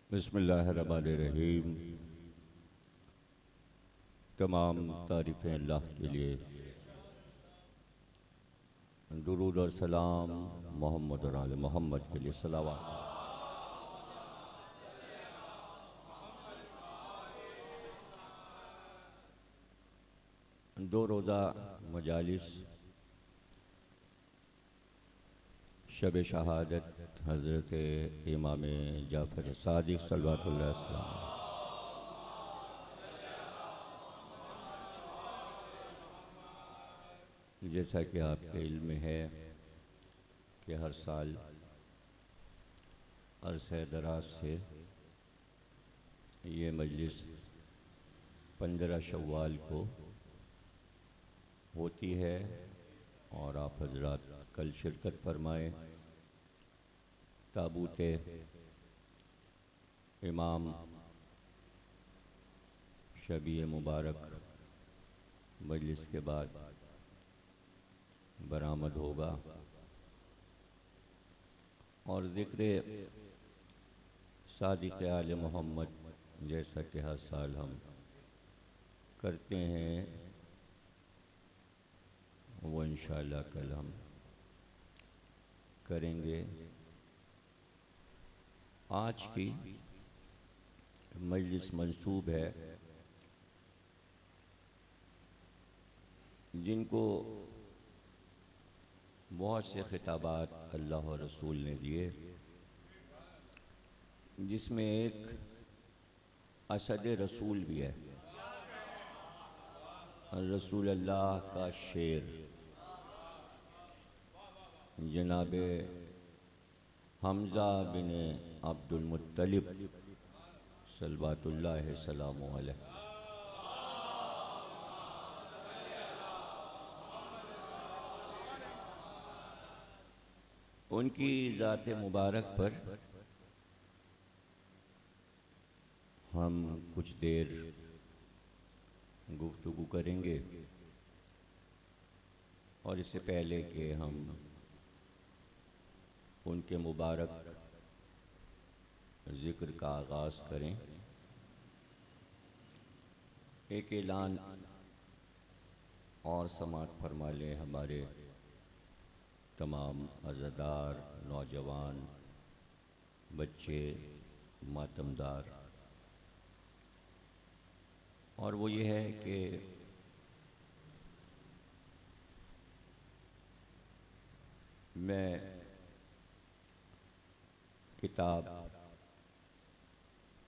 बिस्मिल्लाहिर्रहमानिर्रहीम। तमाम तारीफ़ें अल्लाह के लिए, दुरूद और सलाम मोहम्मद और आले मोहम्मद के लिए सलावत। दो रोज़ा मजालिस शब शहादत हज़रत इमाम जाफ़र सादिक़ सल्लल्लाहु अलैहि वसल्लम, जैसा कि आपके इल्म में है कि हर साल अरसे दराज से ये मजलिस 15 शव्वाल को होती है और आप हजरात कल शिरकत फरमाएँ। ताबूत इमाम शबी मुबारक मजलिस के बाद बरामद होगा और ज़िक्र सादिक़ आले मोहम्मद जैसा कि हर साल हम करते हैं वो इंशाअल्लाह कल हम करेंगे। आज की मजलिस मंसूब है जिनको बहुत से खिताबात अल्लाह और रसूल ने दिए, जिसमें एक असद रसूल भी है, रसूल अल्लाह का शेर जनाब हमज़ा बिन अब्दुल मुत्तलिब सल्लल्लाहु सलामु अलैहि। उनकी ज़ात मुबारक पर हम कुछ देर गुफ्तगू करेंगे और इससे पहले कि हम उनके मुबारक ज़िक्र का आगाज़ करें, एक ऐलान और समाअत फरमा लें। हमारे तमाम अज़ादार, नौजवान, बच्चे, मातमदार, और वो ये है कि मैं किताब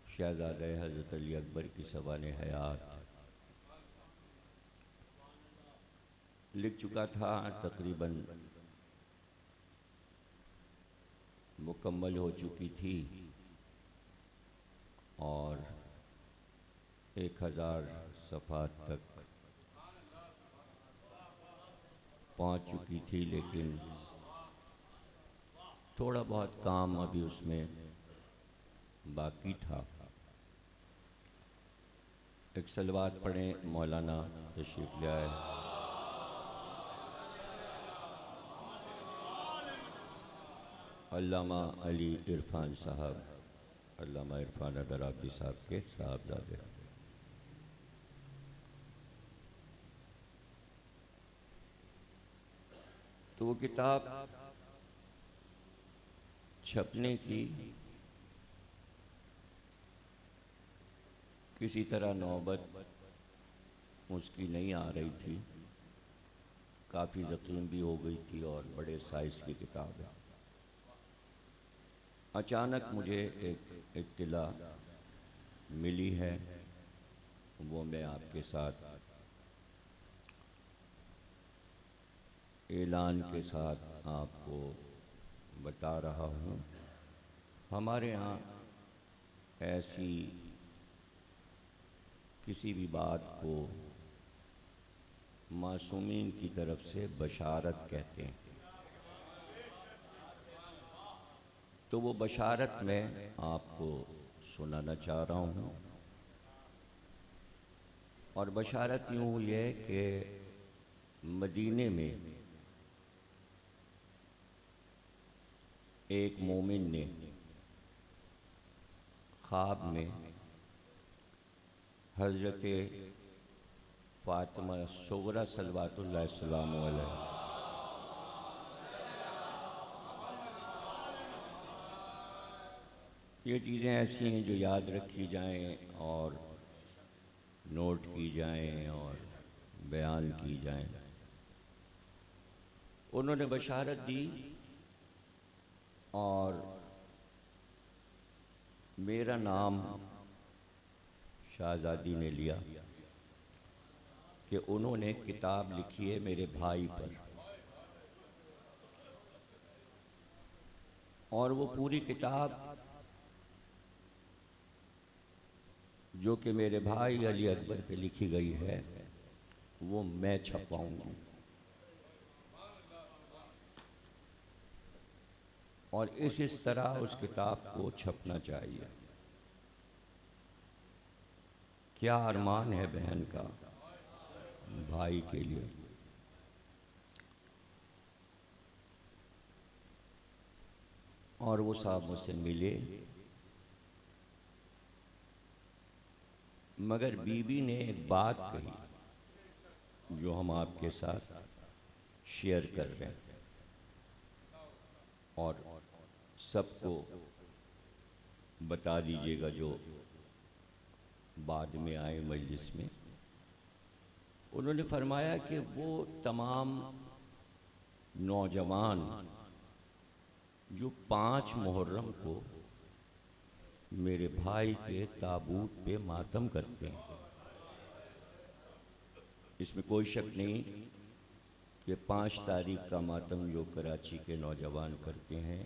शहज़ादे हज़रत अली अकबर की सवाने हयात लिख चुका था, तकरीबन मुकम्मल हो चुकी थी और 1000 सफ़हात तक पहुंच चुकी थी, लेकिन थोड़ा बहुत काम अभी उसमें बाकी था। एक सलवात पढ़ें, मौलाना तशरीफ़ ले आए। अल्लामा अली इरफान साहब, अल्लामा इरफान अदराबी साहब के साहबजादे। तो वो किताब छपने की किसी तरह नौबत उसकी नहीं आ रही थी, काफ़ी ज़ख़ीम भी हो गई थी और बड़े साइज़ की किताब है। अचानक मुझे एक इत्तिला मिली है, वो मैं आपके साथ ऐलान के साथ आपको बता रहा हूँ। हमारे यहाँ ऐसी किसी भी बात को मासूमीन की तरफ से बशारत कहते हैं। तो वो बशारत मैं आपको सुनाना चाह रहा हूँ, और बशारत यूँ हुई है कि मदीने में एक मोमिन ने ख्वाब में हज़रत फ़ातिमा सुगरा सल्लल्लाहु अलैहि ये चीज़ें ऐसी हैं जो याद रखी जाएं और नोट की जाएं और बयान की जाएं। उन्होंने बशारत दी और मेरा नाम शाहज़ादी ने लिया कि उन्होंने किताब लिखी है मेरे भाई पर, और वो पूरी किताब जो कि मेरे भाई अली अकबर पे लिखी गई है वो मैं छपवाऊंगी, और इस तरह उस किताब को छपना चाहिए। क्या अरमान है बहन का भाई के लिए। और वो साहब मुझसे मिले, मगर बीबी ने एक बात कही जो हम आपके साथ शेयर कर रहे हैं और सबको बता दीजिएगा जो बाद में आए मजलिस में। उन्होंने फरमाया कि वो तमाम नौजवान जो 5 मुहर्रम को मेरे भाई के ताबूत पे मातम करते हैं, इसमें कोई शक नहीं कि 5 तारीख का मातम जो कराची के नौजवान करते हैं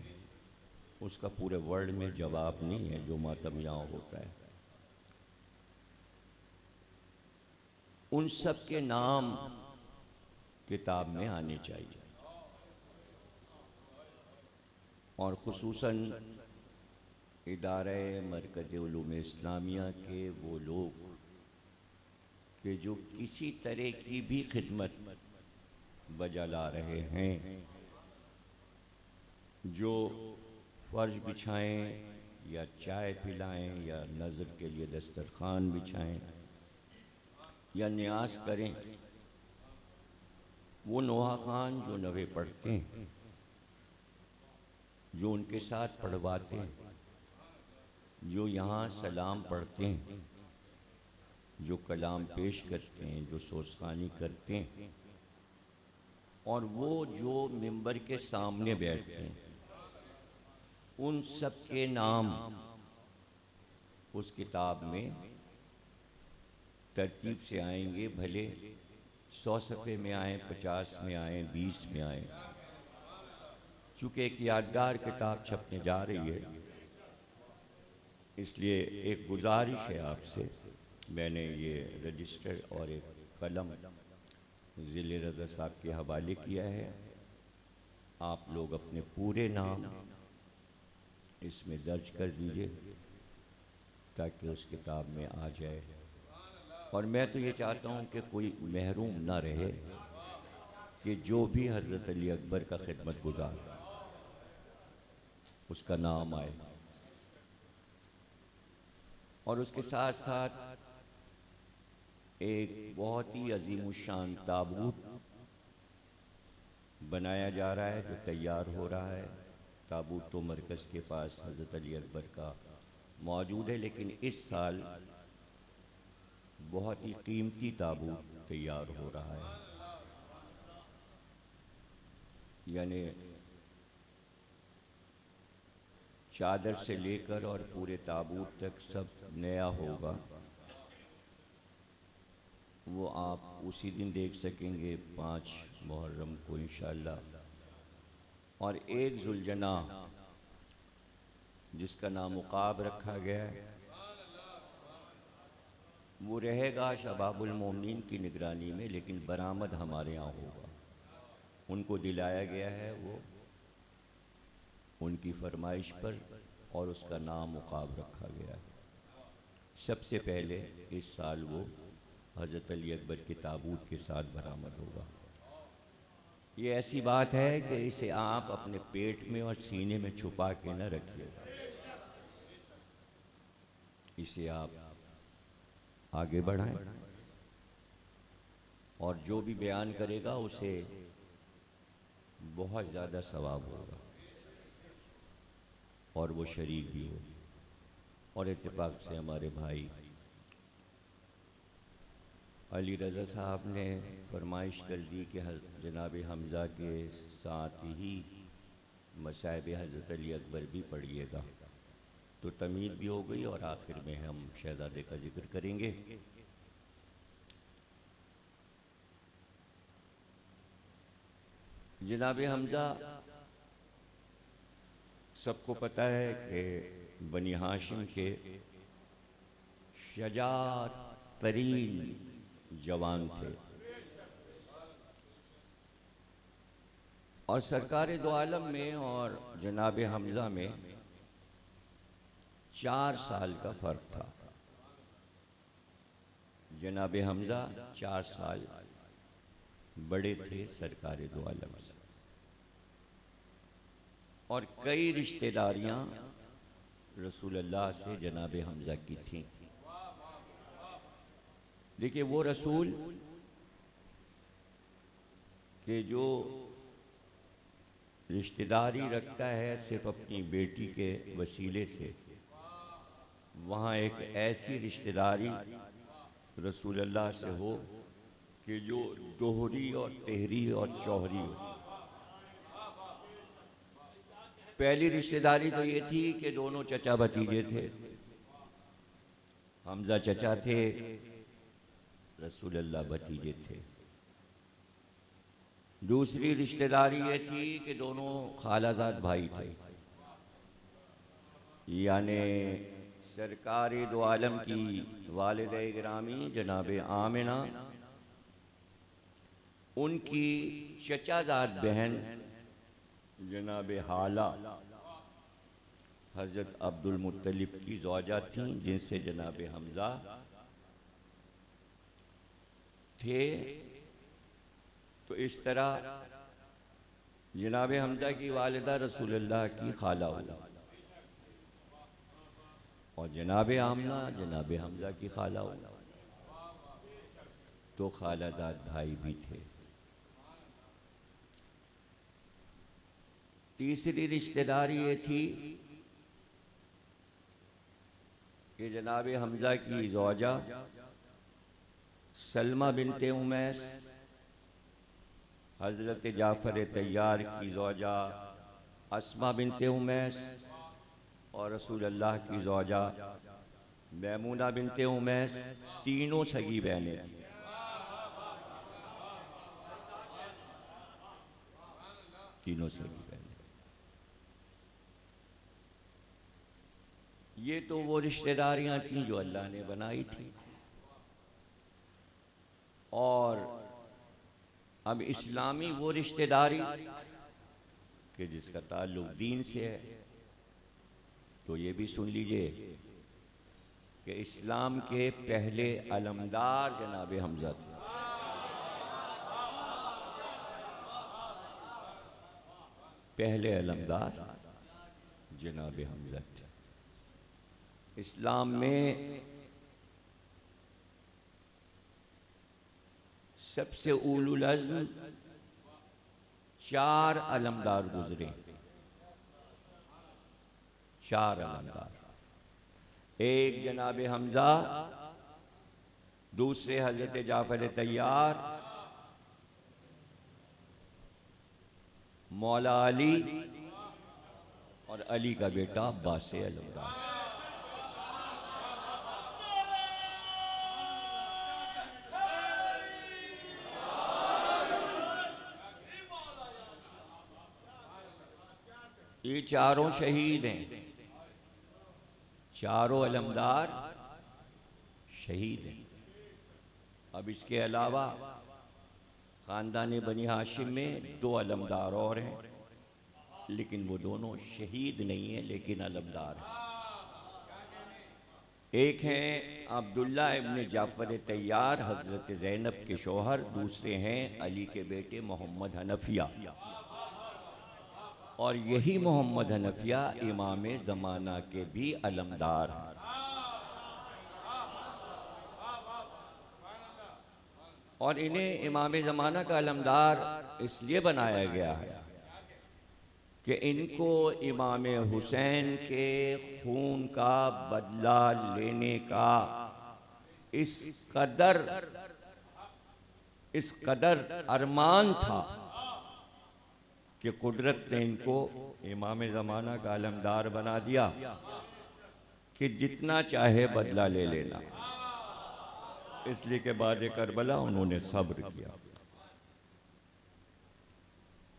उसका पूरे वर्ल्ड में जवाब नहीं है जो मातम यहाँ होता है। उन सब के नाम किताब में आने चाहिए, और खुसूसन इदारे मरकज़ उलूम इस्लामिया के वो लोग कि जो किसी तरह की भी खिदमत बजा ला रहे हैं, जो फ़र्श बिछाएं या चाय पिलाएं या नज़र के लिए दस्तरखान बिछाएं या न्यास करें, वो नोहा खान जो नवे पढ़ते हैं, जो उनके साथ पढ़वाते हैं, जो यहाँ सलाम पढ़ते हैं, जो कलाम पेश करते हैं, जो सोसखानी करते हैं, और वो जो मिंबर के सामने बैठते हैं, उन सब के नाम उस किताब में तरतीब से आएंगे। भले 100 सफ़े में आए, 50 में आए, 20 में आए। चूँकि एक यादगार किताब छपने जा रही है, इसलिए एक गुजारिश है आपसे। मैंने ये रजिस्टर और एक कलम ज़िले रज़ा साहब के हवाले किया है। आप लोग अपने पूरे नाम इसमें दर्ज कर दीजिए ताकि उस किताब में आ जाए। और मैं तो ये चाहता हूँ कि कोई महरूम ना रहे कि जो भी हज़रत अली अकबर का खिदमत गुजार उसका नाम आए। और उसके साथ साथ एक बहुत ही अजीमुशान ताबूत बनाया जा रहा है जो तैयार हो रहा है। ताबूत तो मरकज़ के पास हज़रत अली अकबर का मौजूद है, लेकिन इस साल बहुत ही कीमती ताबूत तैयार हो रहा है। यानी चादर से लेकर और पूरे ताबूत तक सब नया होगा। वो आप उसी दिन देख सकेंगे 5 मुहर्रम को इंशाअल्लाह। और एक जुलजना जिसका नाम उकाब रखा गया है वो रहेगा शबाबुल मोमिनीन की निगरानी में, लेकिन बरामद हमारे यहाँ होगा। उनको दिलाया गया है वो उनकी फरमाइश पर, और उसका नाम उकाब रखा गया है। सबसे पहले इस साल वो हज़रत अली अकबर के ताबूत के साथ बरामद होगा। ये ऐसी बात है कि इसे आप अपने पेट में और सीने में छुपा के न रखिएगा। इसे आप आगे बढ़ाएं और जो भी बयान करेगा उसे बहुत ज़्यादा सवाब होगा और वो शरीक भी हो। और इत्तेफाक से हमारे भाई अली रज़ा साहब ने फरमाइश कर दी कि जनाब हमज़ा के साथ ही मसाइब हज़रत अली अकबर भी पढ़िएगा, तो तमीद भी हो गई और आखिर में हम शहज़ादे का जिक्र करेंगे। जनाब हमज़ा सबको पता है कि बनी हाशिम के शजाअत तरीन जवान थे और सरकार दो आलम में और जनाब हमज़ा में 4 साल का फ़र्क था। जनाब हमज़ा 4 साल बड़े थे सरकार दो आलम से और कई रिश्तेदारियां रसूलुल्लाह से जनाब हमज़ा की थीं। देखिए वो रसूल के जो रिश्तेदारी रखता है सिर्फ अपनी बेटी के वसीले से, वहाँ एक ऐसी रिश्तेदारी रसूलुल्लाह से हो कि जो दोहरी और तेहरी और चौहरी हो। पहली रिश्तेदारी तो ये थी कि दोनों चचा भतीजे थे, हमज़ा चचा थे, रसूलुल्लाह भतीजे थे। दूसरी रिश्तेदारी ये थी कि दोनों खालाजाद भाई थे, यानी सरकार दो आलम की वालिदा गिरामी जनाब आमिना, उनकी चचाजाद बहन जनाब हाला हज़रत अब्दुल मुत्तलिब की ज़ौजा थीं, जिनसे जनाब हमज़ा थे। तो इस तरह जनाब हमज़ा की वालिदा रसूलुल्लाह की खाला हुआ और जनाब आमना जनाब हमज़ा की खाला हुआ, तो खालादाद भाई भी थे। तीसरी रिश्तेदारी ये थी कि जनाब हमज़ा की ज़ौजा सलमा बिनते उमैस हज़रत जाफ़र तैयार की ज़ौजा अस्मा बिनते उमैस और रसूलुल्लाह की ज़ौजा मैमूना बिनते उमैस तीनों सगी बहनें थीं। तीनों सगी बहनें। ये तो वो रिश्तेदारियां थीं जो अल्लाह ने बनाई थी। और अब इस्लामी वो रिश्तेदारी कि जिसका ताल्लुक दीन से है, तो ये भी सुन लीजिए कि इस्लाम के पहले अलमदार जनाब हमज़ा थे। पहले अलमदार जनाब हमज़ा थे। इस्लाम में सबसे उलुल अज़्म 4 अलमदार गुजरे। 4 अलमदार, एक जनाब हमज़ा, दूसरे हज़रत जाफ़र तैयार, मौला अली और अली का बेटा अब्बास अलमदार। ये चारों शहीद हैं, चारों अलमदार शहीद हैं। अब इसके अलावा ख़ानदान बनी हाशिम में 2 अलमदार और हैं, लेकिन वो दोनों शहीद नहीं हैं, लेकिन अलमदार हैं। एक हैं अब्दुल्ला इब्न जाफ़र तैयार हज़रत ज़ैनब के शौहर, दूसरे हैं अली के बेटे मोहम्मद हनफिया। और यही मोहम्मद हनफिया इमाम ज़माना के भी अलमदार हैं। और इन्हें इमाम ज़माना का अलमदार इसलिए बनाया गया है कि इनको इमाम हुसैन के खून का बदला लेने का इस कदर अरमान था कि कुदरत ने इनको इमाम ज़माना का अलमदार बना दिया कि जितना चाहे बदला ले लेना। इसलिए के बाद करबला उन्होंने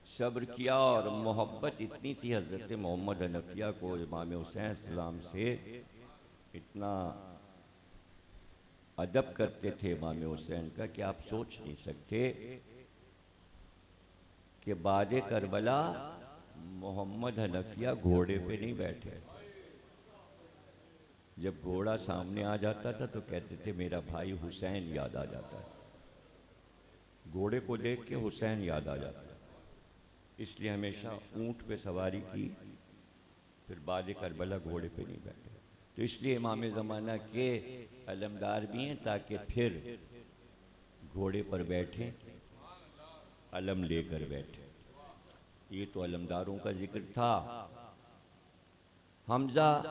सब्र किया और मोहब्बत इतनी थी हज़रत मोहम्मद हनफिया को इमाम हुसैन सलाम से, इतना अदब करते थे इमाम हुसैन का कि आप सोच नहीं सकते कि बाद करबला मोहम्मद हनफिया घोड़े पे नहीं बैठे। जब घोड़ा सामने आ जाता था तो कहते थे मेरा भाई हुसैन याद आ जाता है। घोड़े को देख के हुसैन याद आ जाता है, इसलिए हमेशा ऊंट पे सवारी की, फिर बाद करबला घोड़े पे नहीं बैठे। तो इसलिए इमाम ज़माना के अलमदार भी हैं ताकि फिर घोड़े पर बैठें, अलम लेकर बैठे। ये तो अलमदारों का जिक्र था। हमज़ा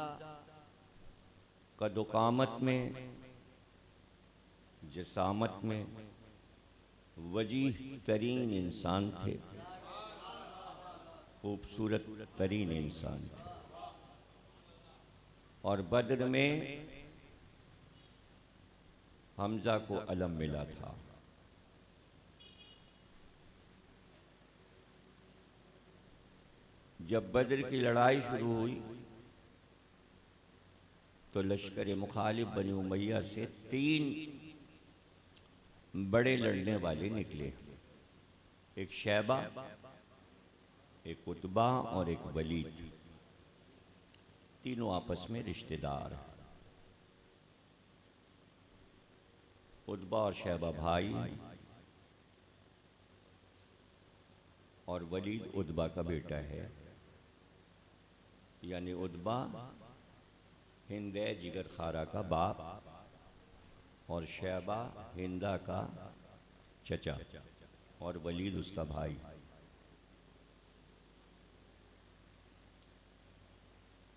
कदोकामत में, जसामत में वजीह तरीन इंसान थे, खूबसूरत तरीन इंसान थे। और बद्र में हमज़ा को अलम मिला था। जब बद्र की लड़ाई शुरू हुई तो लश्कर मुखालिफ बनी उमैया से 3 बड़े लड़ने वाले निकले, एक शैबा, एक उतबा और एक वलीद। तीनों आपस में रिश्तेदार। उतबा और शैबा भाई और वलीद उतबा का बेटा है, यानी उतबा हिंदे जिगर खारा का बाप और शैबा हिंदा का चचा और वलीद उसका भाई।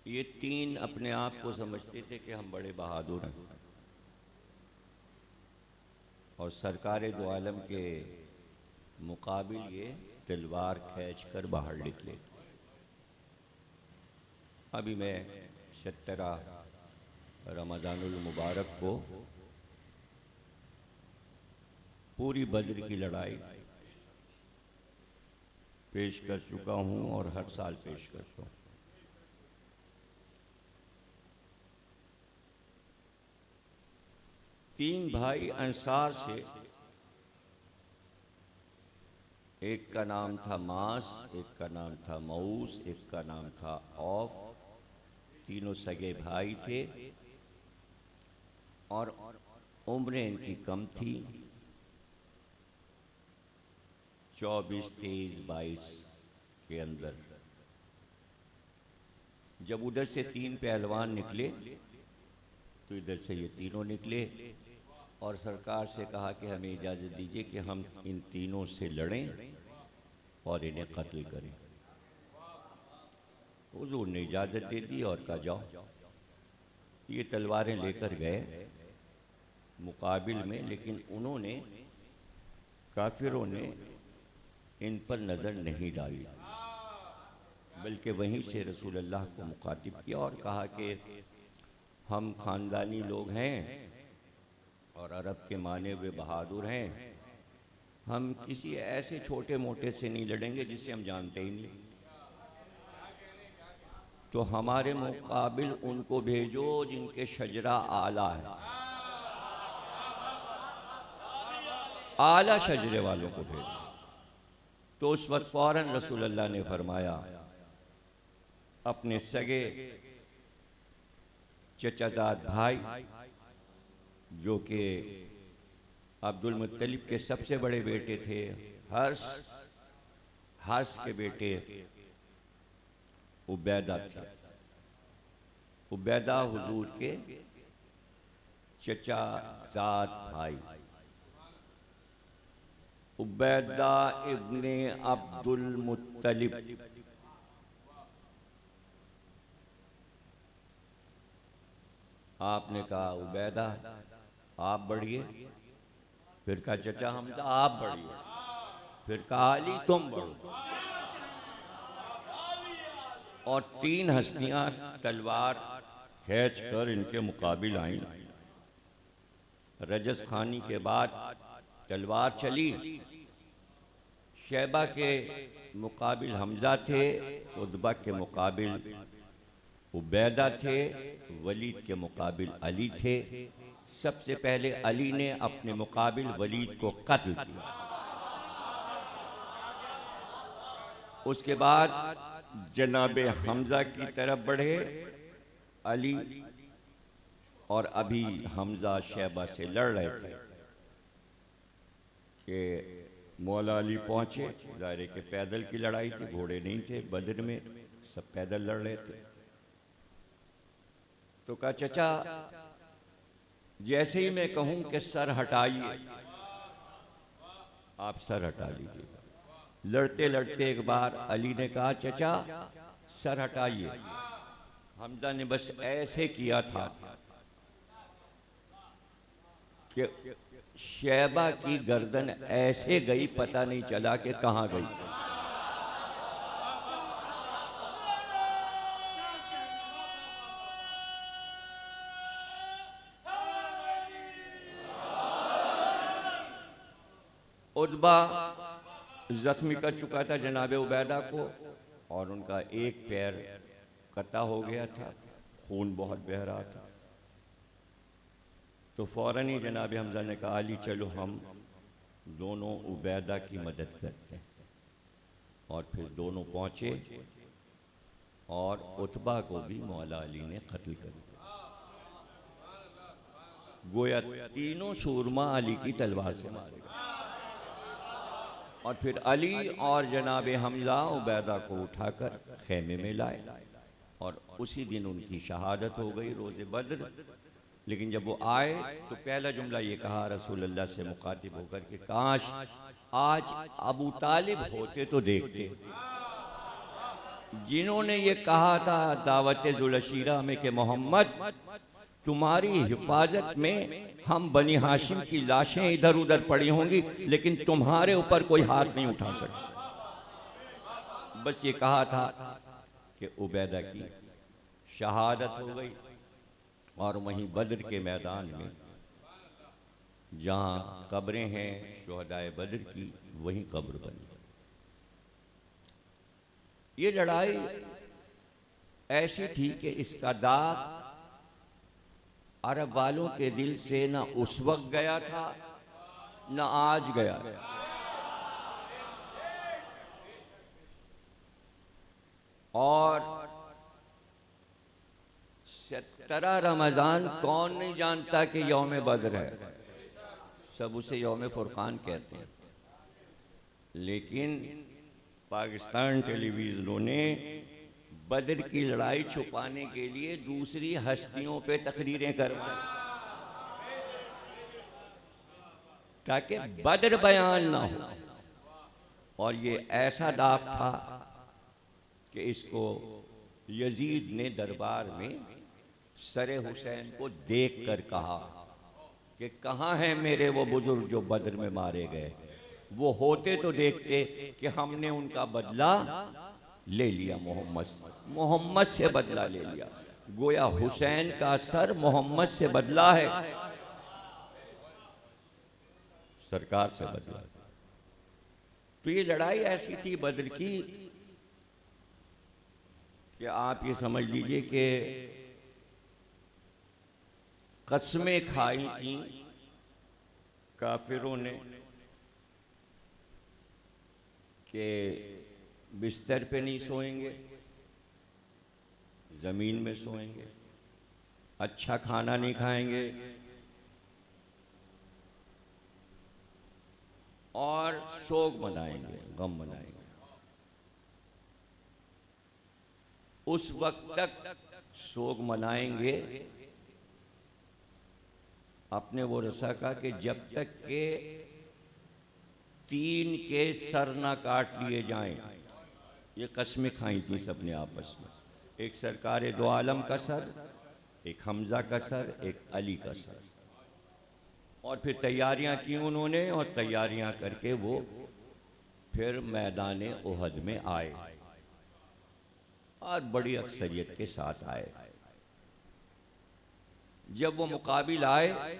ये 3 अपने आप को समझते थे कि हम बड़े बहादुर हैं और सरकार दो आलम के मुकाबिल ये तलवार खींच कर बाहर निकले। अभी मैं 17 रमज़ानुल मुबारक को पूरी बद्र की लड़ाई पेश कर चुका हूँ और हर साल पेश करता हूँ। तीन भाई अंसार से, एक का नाम था मास, एक का नाम था मऊस, एक का नाम था औफ। तीनों सगे भाई थे और उम्रें इनकी कम थी, 24, 23, 22 के अंदर। जब उधर से 3 पहलवान निकले तो इधर से ये तीनों निकले और सरकार से कहा कि हमें इजाज़त दीजिए कि हम इन तीनों से लड़ें और इन्हें कत्ल करें। हुजूर ने इजाज़त दे दी और कहा जाओ। ये तलवारें लेकर गए मुकाबिल में, लेकिन उन्होंने, काफिरों ने इन पर नज़र नहीं डाली, बल्कि वहीं से रसूलुल्लाह को मुखातिब किया और कहा कि हम ख़ानदानी लोग हैं और अरब के माने हुए बहादुर हैं। हम किसी ऐसे छोटे मोटे से नहीं लड़ेंगे जिसे हम जानते ही नहीं। तो हमारे मुकाबिल उनको भेजो जिनके शजरा आला है, आला शजरे वालों को भेजो। तो उस वक्त फ़ौरन रसूलुल्लाह ने फरमाया, अपने सगे चचाजाद भाई जो कि अब्दुल मुत्तलिब के सबसे बड़े बेटे थे, हर्ष के बेटे उबैदा थे। उबैदा हुजूर के चचाजाद भाई, उबैदा इब्ने अब्दुल मुत्तलिब। आपने कहा उबैदा आप बढ़िए, फिर कहा चचा हमजा आप बढ़िए, फिर कहा अली तुम बढ़ो, और तीन हस्तियां तलवार खींच कर इनके मुकाबिल आईं। रजस खानी के बाद तलवार चली। शैबा के मुकाबिल हमजा थे, उतबा के मुकाबिल उबैदा थे, वलीद के मुकाबिल अली थे। सबसे पहले अली ने अपने मुकाबिल वलीद को कत्ल किया। उसके बाद जनाबे हमजा की तरफ बढ़े अली, और अभी हमजा शैबा से लड़ रहे थे कि मौला अली पहुंचे। ज़ाहिर के पैदल की लड़ाई थी, घोड़े नहीं थे, बदर में सब पैदल लड़ रहे थे। तो कहा चचा जैसे ही मैं कहूं कि सर हटाइए, आप सर हटा लीजिएगा। लड़ते लड़ते एक बार अली ने कहा चचा सर हटाइए। हमजा ने बस ऐसे किया था कि शैबा की गर्दन ऐसे गई, पता नहीं चला कि कहां गई। उतबा जख्मी कर चुका था जनाब उबैदा को, और उनका एक पैर कटा हो गया था, खून बहुत बह रहा था। तो फौरन ही जनाब हमजा ने कहा अली चलो हम दोनों उबैदा की मदद करते हैं। और फिर दोनों पहुंचे और उतबा को भी मौला अली ने कत्ल कर दिया। गोया तीनों सूरमा अली की तलवार से मारे गए। और फिर अली और जनाब हमजा उबैदा को उठाकर खेमे में लाए, और उसी दिन उनकी शहादत हो गई रोज़े बद्र। लेकिन जब वो आए तो पहला जुमला ये कहा रसूल अल्लाह से मुखातिब होकर कि काश आज अबू तालिब होते तो देखते, जिन्होंने ये कहा था दावत जुलशीरा में कि मोहम्मद तुम्हारी हिफाजत में हम बनी हाशिम की लाशें इधर उधर पड़ी होंगी, लेकिन तुम्हारे ऊपर कोई हाथ नहीं उठा सकता। बस ये कहा था कि उबैदा की शहादत हो गई, और वहीं बद्र के मैदान में जहाँ कब्रें हैं शुहदाए बद्र की, वहीं कब्र बनी। ये लड़ाई ऐसी थी कि इसका दाग अरब वालों के दिल से न उस वक्त गया था न आज गया। और 17 रमज़ान कौन नहीं जानता कि यौम बद्र है, सब उसे यौम फुरकान कहते हैं। लेकिन पाकिस्तान टेलीविजनों ने बद्र की लड़ाई छुपाने के लिए दूसरी हस्तियों पे तकरीरें करवाई ताकि बद्र बयान ना हो। और ये ऐसा दाग था कि इसको यजीद ने दरबार में सरे हुसैन को देख कर कहा कि कहाँ हैं मेरे वो बुजुर्ग जो बद्र में मारे गए। वो होते तो देखते कि हमने उनका बदला ले लिया, मोहम्मद से बदला ले लिया। गोया हुसैन का सर मोहम्मद से बदला है, सरकार से बदला। तो ये लड़ाई ऐसी थी बद्र की कि आप ये समझ लीजिए कि कसमें खाई थी काफिरों ने कि बिस्तर पे नहीं सोएंगे, ज़मीन में सोएंगे, अच्छा खाना नहीं खाएंगे, और शोक मनाएंगे, गम मनाएंगे। उस वक्त तक शोक मनाएंगे अपने वो रसा का कि जब तक के तीन के सर ना काट लिए जाएं, ये कस्में खाई थी सबने आपस में। एक सरकार दो आलम का सर, एक हमजा का सर, एक अली का सर। और फिर तैयारियां की उन्होंने, और तैयारियां करके वो फिर मैदान ओहद में आए और बड़ी अक्सरियत के साथ आए। जब वो मुकाबिल आए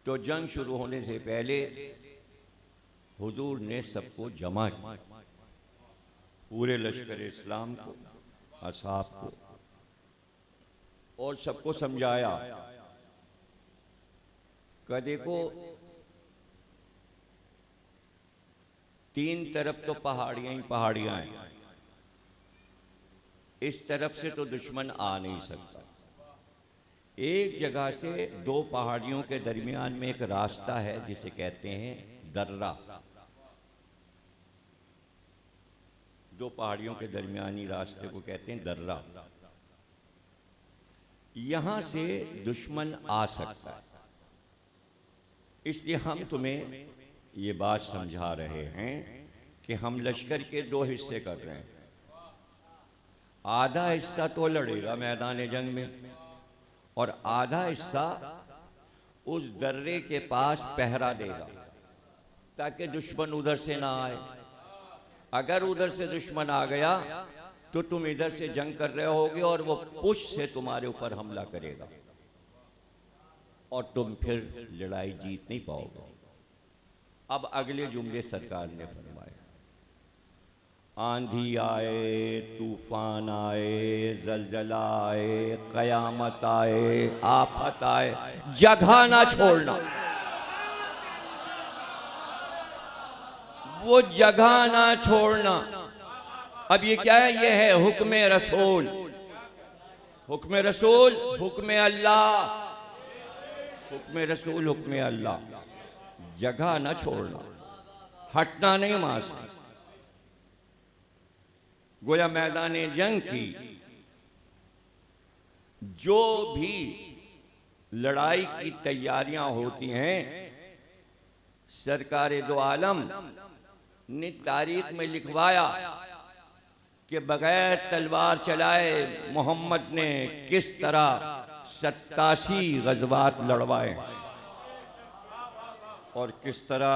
तो जंग शुरू होने से पहले हुजूर ने सबको जमा किया, पूरे लश्कर इस्लाम को, असहाब को, और सबको समझाया कि देखो तीन तरफ तो पहाड़ियां ही पहाड़ियां हैं, इस तरफ से तो दुश्मन आ नहीं सकता। एक जगह से दो पहाड़ियों के दरमियान में एक रास्ता है जिसे कहते हैं दर्रा। दो पहाड़ियों के दरमियानी रास्ते को कहते हैं दर्रा। यहां से दुश्मन आ सकता है, इसलिए हम तुम्हें ये बात समझा रहे हैं कि हम लश्कर के दो हिस्से कर रहे हैं। आधा हिस्सा तो लड़ेगा मैदान जंग में, और आधा हिस्सा उस दर्रे के पास पहरा देगा ताकि दुश्मन उधर से ना आए। अगर उधर से दुश्मन आ गया तो तुम इधर से जंग कर रहे होगे और वो पुश से तुम्हारे ऊपर हमला करेगा और तुम फिर लड़ाई जीत नहीं पाओगे। अब अगले जुमले सरकार ने फरमाए, आंधी आए, तूफान आए, जलजला आए, कयामत आए, आफत आए, जगह ना छोड़ना। वो जगह ना छोड़ना। अब ये क्या है? ये है हुक्म रसूल। हुक्म रसूल, हुक्म अल्लाह। हुक्म रसूल, हुक्म अल्लाह। जगह ना छोड़ना, हटना नहीं वहां से। गोया मैदान जंग की जो भी लड़ाई की तैयारियां होती हैं, सरकार दो आलम ने तारीख में लिखवाया कि बगैर तलवार चलाए मोहम्मद ने किस तरह 87 गज़वात लड़वाए और किस तरह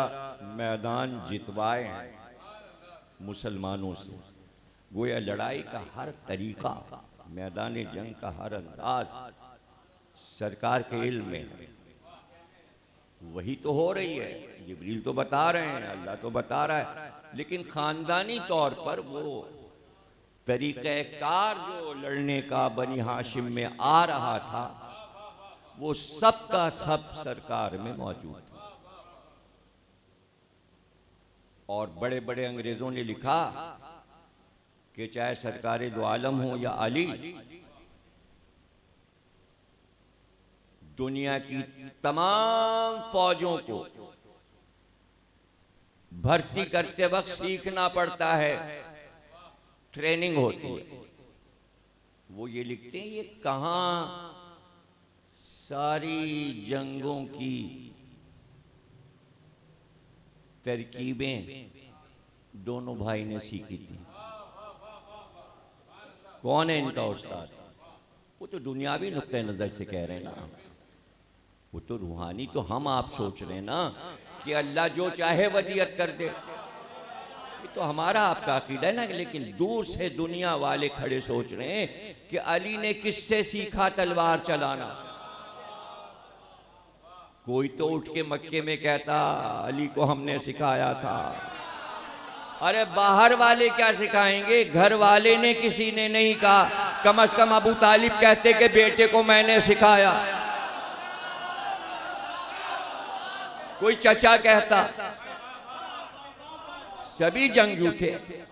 मैदान जितवाए हैं मुसलमानों से। गोया लड़ाई का हर तरीका, मैदान जंग का हर अंदाज सरकार के इल्म में है। वही तो हो रही है, जिब्रील तो बता रहे हैं, अल्लाह तो बता रहा है, लेकिन खानदानी तौर पर वो तरीक़ेकार जो लड़ने का बनी हाशिम में आ रहा था, वो सब का सब सरकार में मौजूद था। और बड़े बड़े अंग्रेजों ने लिखा कि चाहे सरकार दो आलम हो या अली, दुनिया की तमाम फौजों को भर्ती करते वक्त सीखना पड़ता है, ट्रेनिंग होती है। वो ये लिखते हैं, ये कहां सारी जंगों की तरकीबें दोनों भाई ने सीखी थी। कौन है इनका उस्ताद? वो तो दुनियावी नुक्ते नजर से कह रहे हैं ना, वो तो रूहानी तो हम आप सोच रहे हैं ना कि अल्लाह जो चाहे वदियत कर दे। ये तो हमारा आपका अकीदा है ना, लेकिन दूर से दुनिया वाले खड़े सोच रहे हैं कि अली ने किससे सीखा तलवार चलाना। कोई तो उठ के मक्के में कहता अली को हमने सिखाया था। अरे बाहर वाले क्या सिखाएंगे, घर वाले ने किसी ने नहीं कहा। कम से कम अबू तालिब कहते कि बेटे को मैंने सिखाया। कोई चचा कहता। सभी जंगजू थे,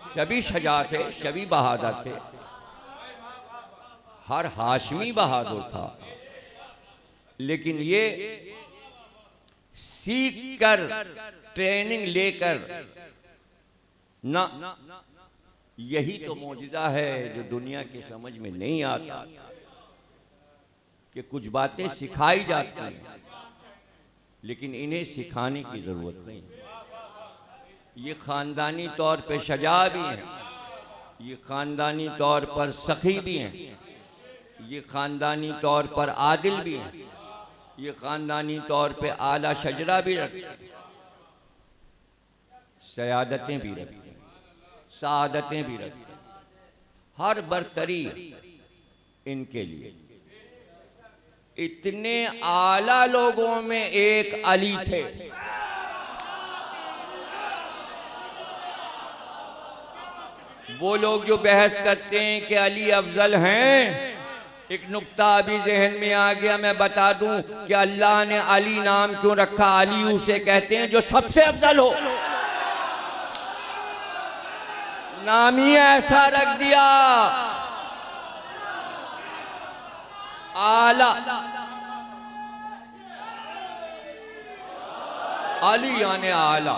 सभी शजा थे, सभी बहादुर थे। हर हाशमी बहादुर था, लेकिन ये सीख कर, ट्रेनिंग लेकर ना, यही तो मौजिज़ा है जो दुनिया की समझ में नहीं आता कि कुछ बातें सिखाई जाती हैं लेकिन इन्हें सिखाने की जरूरत नहीं। ये ख़ानदानी तौर पे शजा भी हैं, ये ख़ानदानी तौर पर सखी भी हैं, ये ख़ानदानी तौर पर आदिल भी हैं, ये ख़ानदानी तौर पे आला शजरा भी रखते हैं, सयादतें भी रखते हैं, सादतें भी रखते हैं। हर बरतरी इनके लिए। इतने आला लोगों में एक अली थे। वो लोग जो बहस करते हैं कि अली अफजल हैं, एक नुक्ता अभी जहन में आ गया, मैं बता दूं कि अल्लाह ने अली नाम क्यों रखा। अली उसे कहते हैं जो सबसे अफजल हो, नाम ही ऐसा रख दिया आला। अली यानी आला,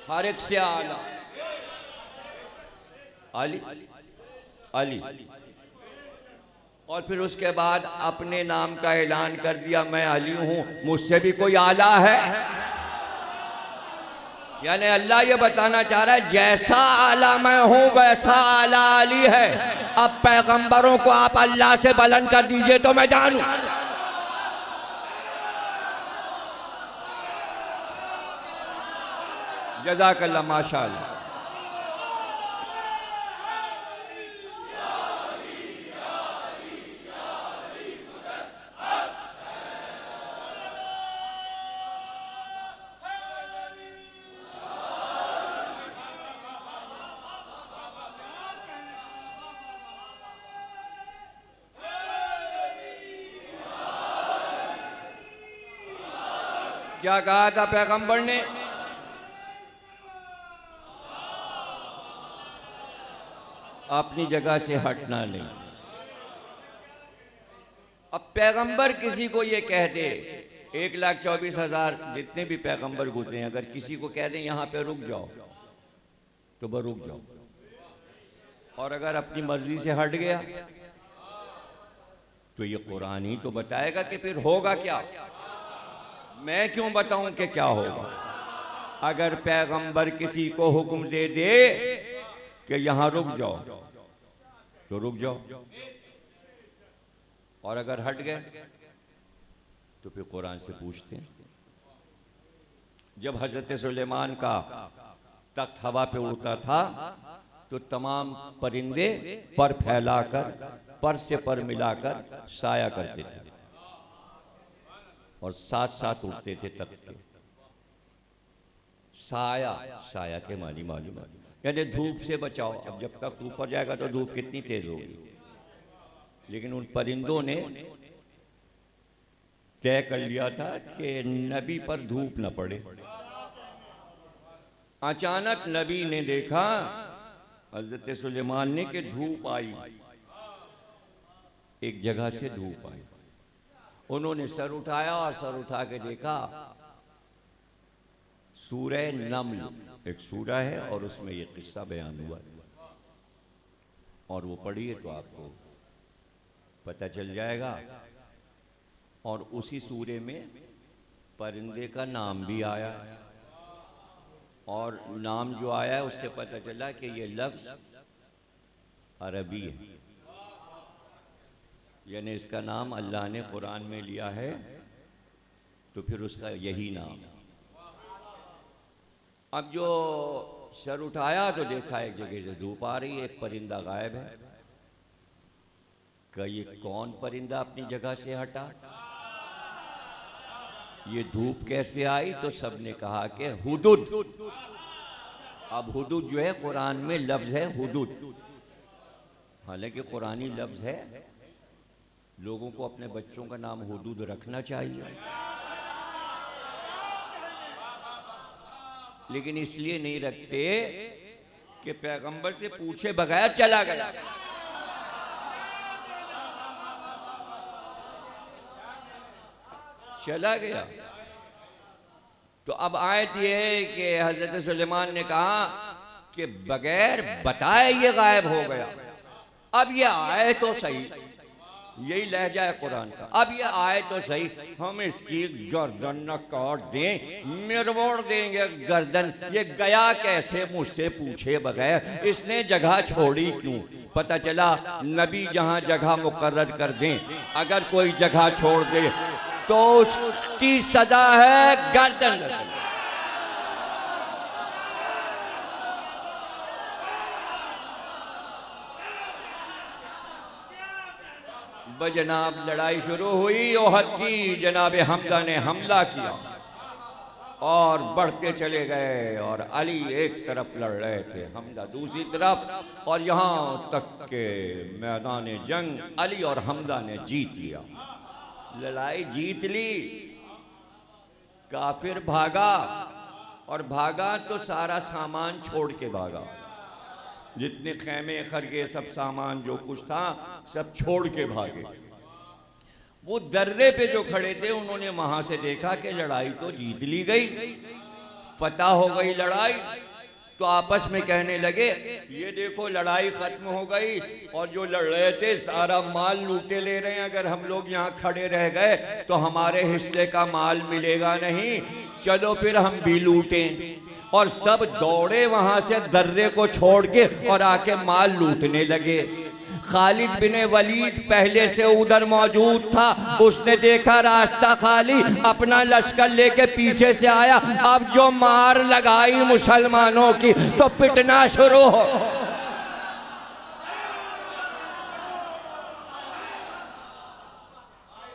हर एक से आला। अली अली और फिर उसके बाद अपने नाम का ऐलान कर दिया, मैं अली हूं, मुझसे भी कोई आला है। यानी अल्लाह ये बताना चाह रहा है जैसा आला मैं हूं वैसा आला अली है। अब पैगंबरों को आप अल्लाह से बुलंद कर दीजिए तो मैं जानूं। जज़ाकल्लाह, माशाअल्लाह। क्या कहा था पैगंबर ने? अपनी जगह से हटना नहीं। अब पैगंबर किसी को ये कह दे, 1,24,000 जितने भी पैगंबर गुजरे हैं, अगर किसी को कह दें यहाँ पे रुक जाओ तो वह रुक जाओ, और अगर अपनी मर्जी से हट गया तो ये कुरान ही तो बताएगा कि फिर होगा क्या। मैं क्यों बताऊं कि क्या होगा। अगर पैगंबर किसी को हुक्म दे दे कि यहां रुक जाओ तो रुक जाओ, और अगर हट गए तो फिर कुरान से पूछते हैं। जब हजरत सुलेमान का तख्त हवा पे उड़ता था तो तमाम परिंदे पर फैलाकर, पर से पर मिलाकर साया करते थे और साथ साथ उड़ते थे तख्त के। साया, साया के मानी मालूम, यानी धूप से बचाओ। अब जब तक ऊपर जाएगा तो धूप कितनी तेज होगी, लेकिन उन परिंदों ने तय कर लिया था कि नबी पर धूप न पड़े। अचानक नबी ने देखा, हजरत सुलेमान ने, कि धूप आई, एक जगह से धूप आई। उन्होंने सर उठाया और सर उठा के देखा, सूरह नम्ल एक सूरा है और उसमें ये किस्सा बयान हुआ, और वो पढ़िए तो आपको पता चल जाएगा। और उसी सूरे में परिंदे का नाम भी आया, और नाम जो आया है उससे पता चला कि ये लफ्ज़ अरबी है, यानी इसका नाम अल्लाह ने कुरान में लिया है, तो फिर उसका यही नाम। अब जो सर उठाया तो देखा एक जगह से धूप आ रही है, एक परिंदा गायब है। क्या ये कौन परिंदा अपनी जगह से हटा, ये धूप कैसे आई? तो सबने कहा कि हुदुद। अब हुदुद जो है कुरान में लफ्ज़ है हुदुद, हालांकि कुरानी लफ्ज़ है। लोगों को अपने बच्चों का नाम हुदुद रखना चाहिए, लेकिन इसलिए नहीं रखते कि पैगंबर से पूछे बगैर चला गया। चला गया तो अब आयत ये है कि हजरत सुलेमान ने कहा कि बगैर बताए ये गायब हो गया। अब ये आए तो सही, यही लहजा है कुरान का। अब ये आए तो सही, हम इसकी गर्दन न काट दें, मिरमोड़ देंगे गर्दन। ये गया कैसे मुझसे पूछे बगैर, इसने जगह छोड़ी क्यों? पता चला नबी जहां जगह मुकर्रर कर दें, अगर कोई जगह छोड़ दे तो उसकी सजा है गर्दन। जनाब लड़ाई शुरू हुई ओहद की, जनाब हमजा ने हमला किया और बढ़ते चले गए, और अली एक तरफ लड़ रहे थे, हमजा दूसरी तरफ, और यहाँ तक के मैदान जंग अली और हमजा ने जीत लिया। लड़ाई जीत ली, काफिर भागा, और भागा तो सारा सामान छोड़ के भागा, जितने खैमे खरगे सब सामान जो कुछ था सब छोड़ के भागे। वो दर्रे पे जो खड़े थे उन्होंने वहां से देखा कि लड़ाई तो जीत ली गई, फतह हो गई लड़ाई, तो आपस में कहने लगे ये देखो लड़ाई खत्म हो गई, और जो लड़ रहे थे सारा माल लूटे ले रहे हैं, अगर हम लोग यहाँ खड़े रह गए तो हमारे हिस्से का माल मिलेगा नहीं, चलो फिर हम भी लूटें। और सब दौड़े वहां से दर्रे को छोड़ के और आके माल लूटने लगे। खालिद बिन वलीद पहले से उधर मौजूद था, उसने देखा रास्ता खाली, अपना लश्कर लेके पीछे से आया। अब जो मार लगाई मुसलमानों की तो पिटना शुरू हो।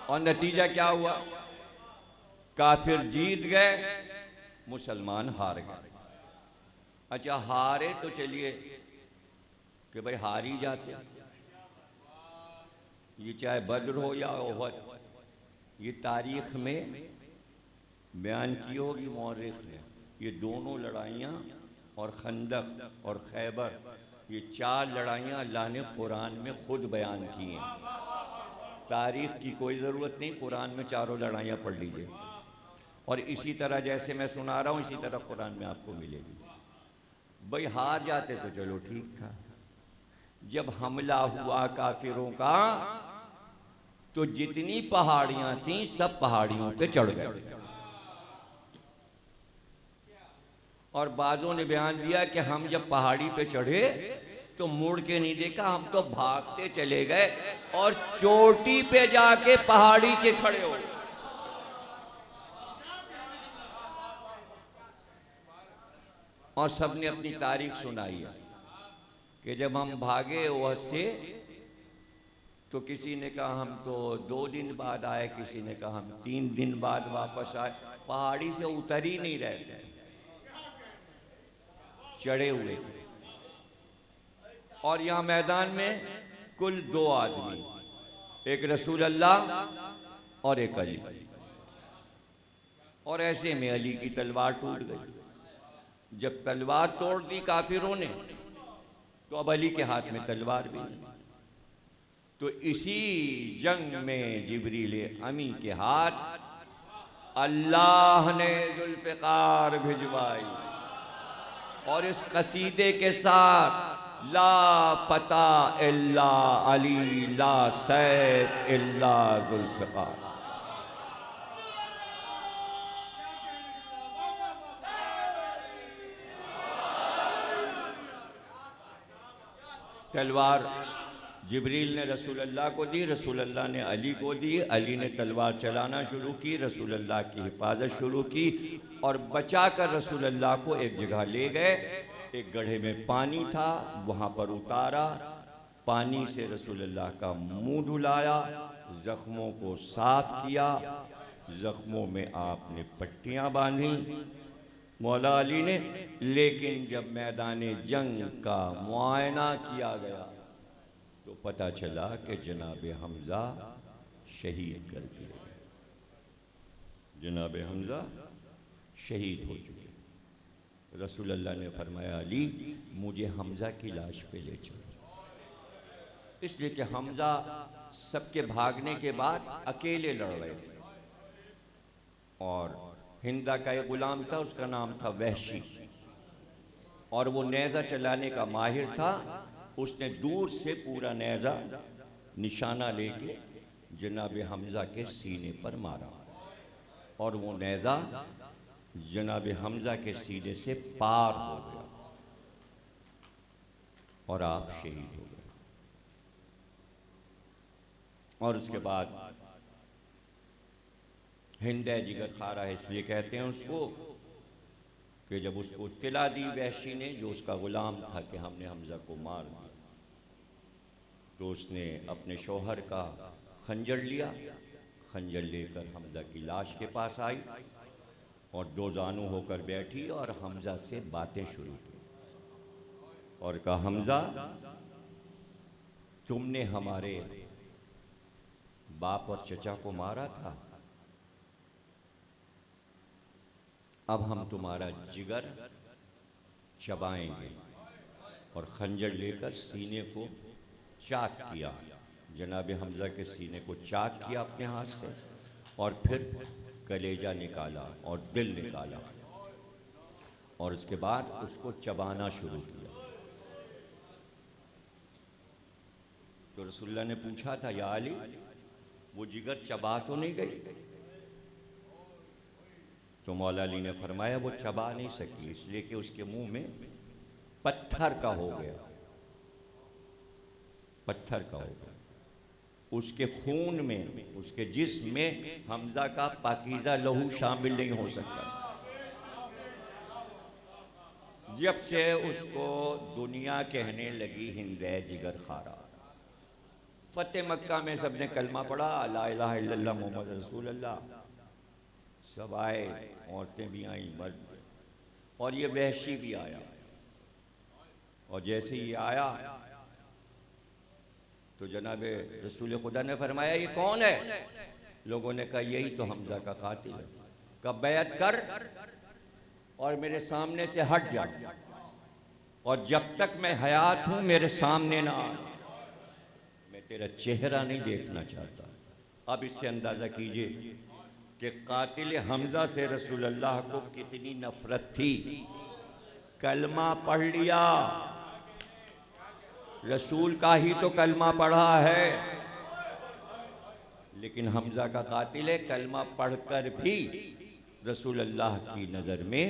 और नतीजा क्या हुआ? काफिर जीत गए, मुसलमान हार गए। अच्छा हारे तो चलिए कि भाई हार ही जाते, ये चाहे बद्र हो या ओहद, ये तारीख में बयान की होगी मौरिख ने, ये दोनों लड़ाइयाँ और खंदक और खैबर, ये चार लड़ाइयाँ अल्लाह ने कुरान में खुद बयान की हैं। तारीख की कोई ज़रूरत नहीं, कुरान में चारों लड़ाइयाँ पढ़ लीजिए, और इसी तरह जैसे मैं सुना रहा हूँ इसी तरह कुरान में आपको मिलेगी। भाई हार जाते तो चलो ठीक था, जब हमला हुआ काफिरों का तो जितनी पहाड़ियां थीं सब पहाड़ियों पे चढ़ गए, और बाजों ने बयान दिया कि हम जब पहाड़ी पे चढ़े तो मुड़ के नहीं देखा, हम तो भागते चले गए और चोटी पे जाके पहाड़ी के खड़े हो गए। और सबने अपनी तारीख सुनाई है कि जब हम भागे वह से तो किसी ने कहा हम तो 2 दिन बाद आए, किसी ने कहा हम 3 दिन बाद वापस आए, पहाड़ी से उतर ही नहीं रहे थे, चढ़े हुए थे। और यहाँ मैदान में कुल 2 आदमी, एक रसूल अल्लाह और एक अली, और ऐसे में अली की तलवार टूट गई। जब तलवार तोड़ दी काफिरों ने तो अब अली के हाथ में तलवार भी नहीं। तो इसी जंग में जिब्रील अमी के हाथ अल्लाह ने जुल्फ़िकार भिजवाई, और इस कसीदे के साथ ला फता इल्ला अली, ला सैफ इल्ला जुल्फ़िकार। तलवार जिब्रील ने रसूल अल्लाह को दी, रसूल अल्लाह ने अली को दी, अली ने तलवार चलाना शुरू की, रसूल अल्लाह की हिफाजत शुरू की, और बचा कर रसूल अल्लाह को एक जगह ले गए। एक गड्ढे में पानी था, वहाँ पर उतारा, पानी से रसूल अल्लाह का मुंह धुलाया, ज़ख्मों को साफ किया, ज़ख्मों में आपने पट्टियाँ बांधी मौला अली ने। लेकिन जब मैदान जंग का मुआयना किया गया तो पता चला कि जनाब हमजा शहीद कर दिए, जनाब हमजा शहीद हो चुके। रसूल अल्लाह ने फरमाया अली मुझे हमजा की लाश पे ले चलो, इसलिए कि हमजा सबके भागने के बाद अकेले लड़ रहे थे, और हिंदा का एक गुलाम था, उसका नाम था वहशी, और वो नेज़ा चलाने का माहिर था। उसने दूर से पूरा नेज़ा निशाना लेके जनाब हमज़ा के सीने पर मारा और वो नेज़ा जनाब हमज़ा के सीने से पार हो गया और आप शहीद हो गए। और उसके बाद हिंद जिगर खारा इसलिए कहते हैं उसको कि जब उसको इत्तला दी वहशी ने, जो उसका गुलाम था, कि हमने हमज़ा को मार दिया, तो उसने अपने शौहर का खंजर लिया, खंजर लेकर हमज़ा की लाश के पास आई और दो जानू होकर बैठी और हमज़ा से बातें शुरू की और कहा, हमज़ा, तुमने हमारे बाप और चचा को मारा था, अब हम तुम्हारा जिगर चबाएंगे। और खंजर लेकर सीने को चाक किया, जनाब हमज़ा के सीने को चाक किया अपने हाथ से और फिर कलेजा निकाला और दिल निकाला और उसके बाद उसको चबाना शुरू किया। तो रसूलुल्लाह ने पूछा था, या अली, वो जिगर चबा तो नहीं गई? तो मौला अली ने फरमाया, वो चबा नहीं सकी, इसलिए कि उसके मुंह में पत्थर का हो गया, पत्थर का हो गया। उसके खून में, उसके जिस्म में हमज़ा का पाकीज़ा लहू शामिल नहीं हो सकता। जब से उसको दुनिया कहने लगी हिंद जिगर खारा, फतेह मक्का में सबने कलमा पढ़ा, ला इलाहा इल्लल्लाह मोहम्मद रसूलुल्लाह, सब आए, औरतें भी आईं, मर्द भी, और ये वहशी भी आया। और जैसे ही आया तो जनाब रसूल खुदा ने फरमाया, ये कौन है? लोगों ने कहा, यही तो हमज़ा का कातिल है। कब बैत कर और मेरे सामने से हट जा, और जब तक मैं हयात हूं मेरे सामने ना आ, मैं तेरा चेहरा नहीं देखना चाहता। अब इससे अंदाज़ा कीजिए कि कातिल हमज़ा से रसूलुल्लाह को कितनी नफरत थी। कलमा पढ़ लिया, रसूल का ही तो कलमा पढ़ा है, लेकिन हमज़ा का कातिल है, कलमा पढ़कर भी रसूलुल्लाह की नज़र में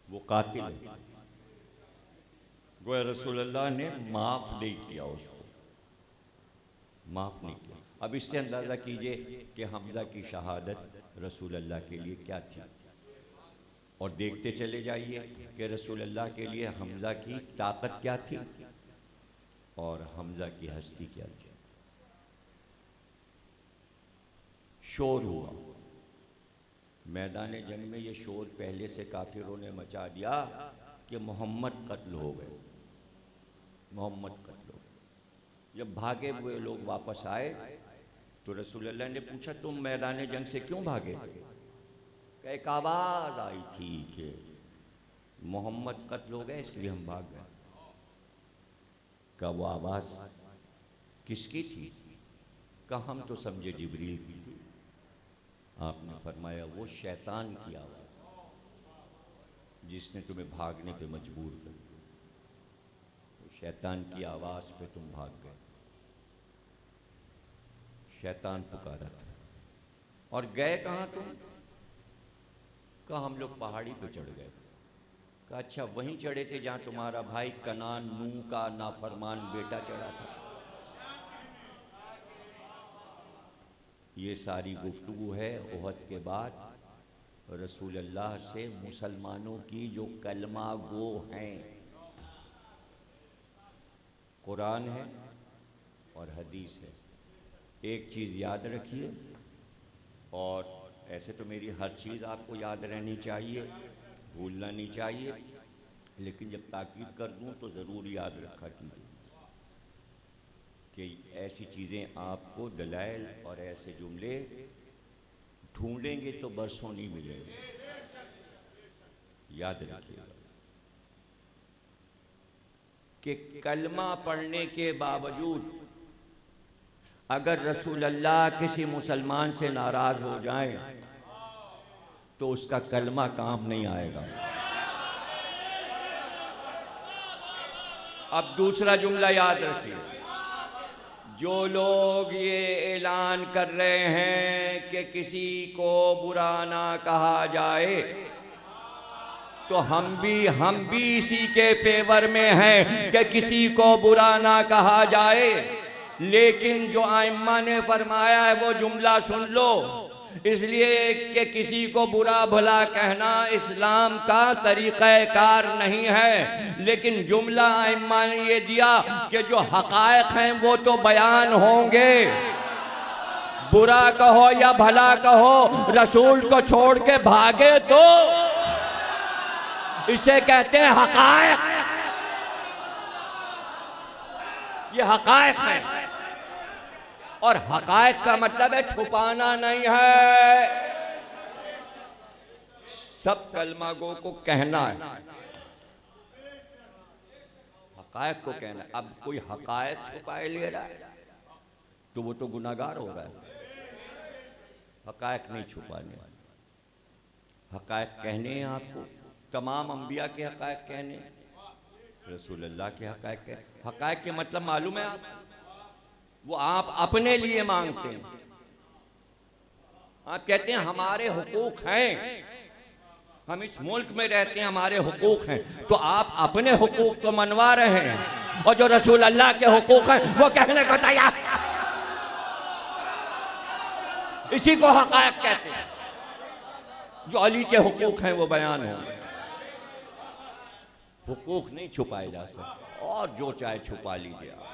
वो कातिल है। गोया रसूलुल्लाह ने माफ़ नहीं किया, उसको माफ़ नहीं किया। अब इससे अंदाज़ा कीजिए कि हमज़ा की शहादत रसूलुल्लाह के लिए क्या थी। और देखते चले जाइए कि रसूलुल्लाह के लिए हमज़ा की ताकत क्या थी और हमज़ा की हस्ती क्या थी। शोर हुआ मैदान जंग में, ये शोर पहले से काफिरों ने मचा दिया कि मोहम्मद कत्ल हो गए, मोहम्मद कत्ल हो गए। जब भागे हुए लोग वापस आए तो रसूलुल्लाह ने पूछा, तुम मैदान जंग से क्यों भागे? एक आवाज़ आई थी कि मोहम्मद कत्ल हो गए इसलिए हम भाग गए। का वो आवाज़ किसकी थी? कहा हम तो समझे जिब्रील की थी। आपने फरमाया, वो शैतान की आवाज़ जिसने तुम्हें भागने पे मजबूर कर दिया, वो शैतान की आवाज़ पे तुम भाग गए। शैतान पुकारा था। और गए कहाँ तुम? कहा हम लोग पहाड़ी पे चढ़ गए। कहा अच्छा, वहीं चढ़े थे जहाँ तुम्हारा भाई कनान नूह का नाफरमान बेटा चढ़ा था। ये सारी गुफ्तगू है उहद के बाद रसूलुल्लाह से मुसलमानों की जो कलमा गो हैं। कुरान है और हदीस है। एक चीज़ याद रखिए, और ऐसे तो मेरी हर चीज़ आपको याद रहनी चाहिए, भूलना नहीं चाहिए, लेकिन जब ताकीद कर दूं तो ज़रूर याद रखा कीजिए कि ऐसी चीज़ें आपको दलाइल और ऐसे जुमले ढूंढेंगे तो बरसों नहीं मिलेंगे। याद रखिएगा कि कलमा पढ़ने के बावजूद अगर रसूलुल्लाह किसी मुसलमान से नाराज़ हो जाए तो उसका कलमा काम नहीं आएगा। अब दूसरा जुमला याद रखिए, जो लोग ये ऐलान कर रहे हैं कि किसी को बुरा ना कहा जाए, तो हम भी इसी के फेवर में हैं कि किसी को बुरा ना कहा जाए। लेकिन जो आइम्मा ने फरमाया है वो जुमला सुन लो, इसलिए कि किसी को बुरा भला कहना इस्लाम का तरीक़ाकार नहीं है। लेकिन जुमला आइम्मा ने ये दिया कि जो हक़ाइक़ हैं वो तो बयान होंगे। बुरा कहो या भला कहो, रसूल को छोड़ के भागे तो इसे कहते हैं हक़ाइक़। ये हक़ाइक़ है, और हक़ाइक़ का मतलब है छुपाना नहीं है, सब कलमा गो को कहना है, हक़ाइक़ को कहना है। अब कोई हक़ाइक़ छुपाए ले रहा है तो वो तो गुनाहगार हो रहा है। हक़ाइक़ नहीं छुपाने, हक़ाइक़ कहने हैं आपको। तमाम अंबिया के हक़ाइक़ कहने, रसूलुल्लाह के हक़ाइक़ कहने। हक़ाइक़ के मतलब मालूम है आप? वो आप अपने लिए मांगते हैं। आप कहते हैं हमारे हुकूक हैं, हम इस मुल्क में रहते हैं, हमारे हुकूक हैं, तो आप अपने हुकूक तो मनवा रहे हैं, और जो रसूल अल्लाह के हुकूक हैं वो कहने को तैयार। इसी को हक़ाइक़ कहते हैं। जो अली के हुकूक हैं वो बयान होंगे। हुकूक नहीं छुपाए जा सकते, और जो चाहे छुपा लीजिए आप।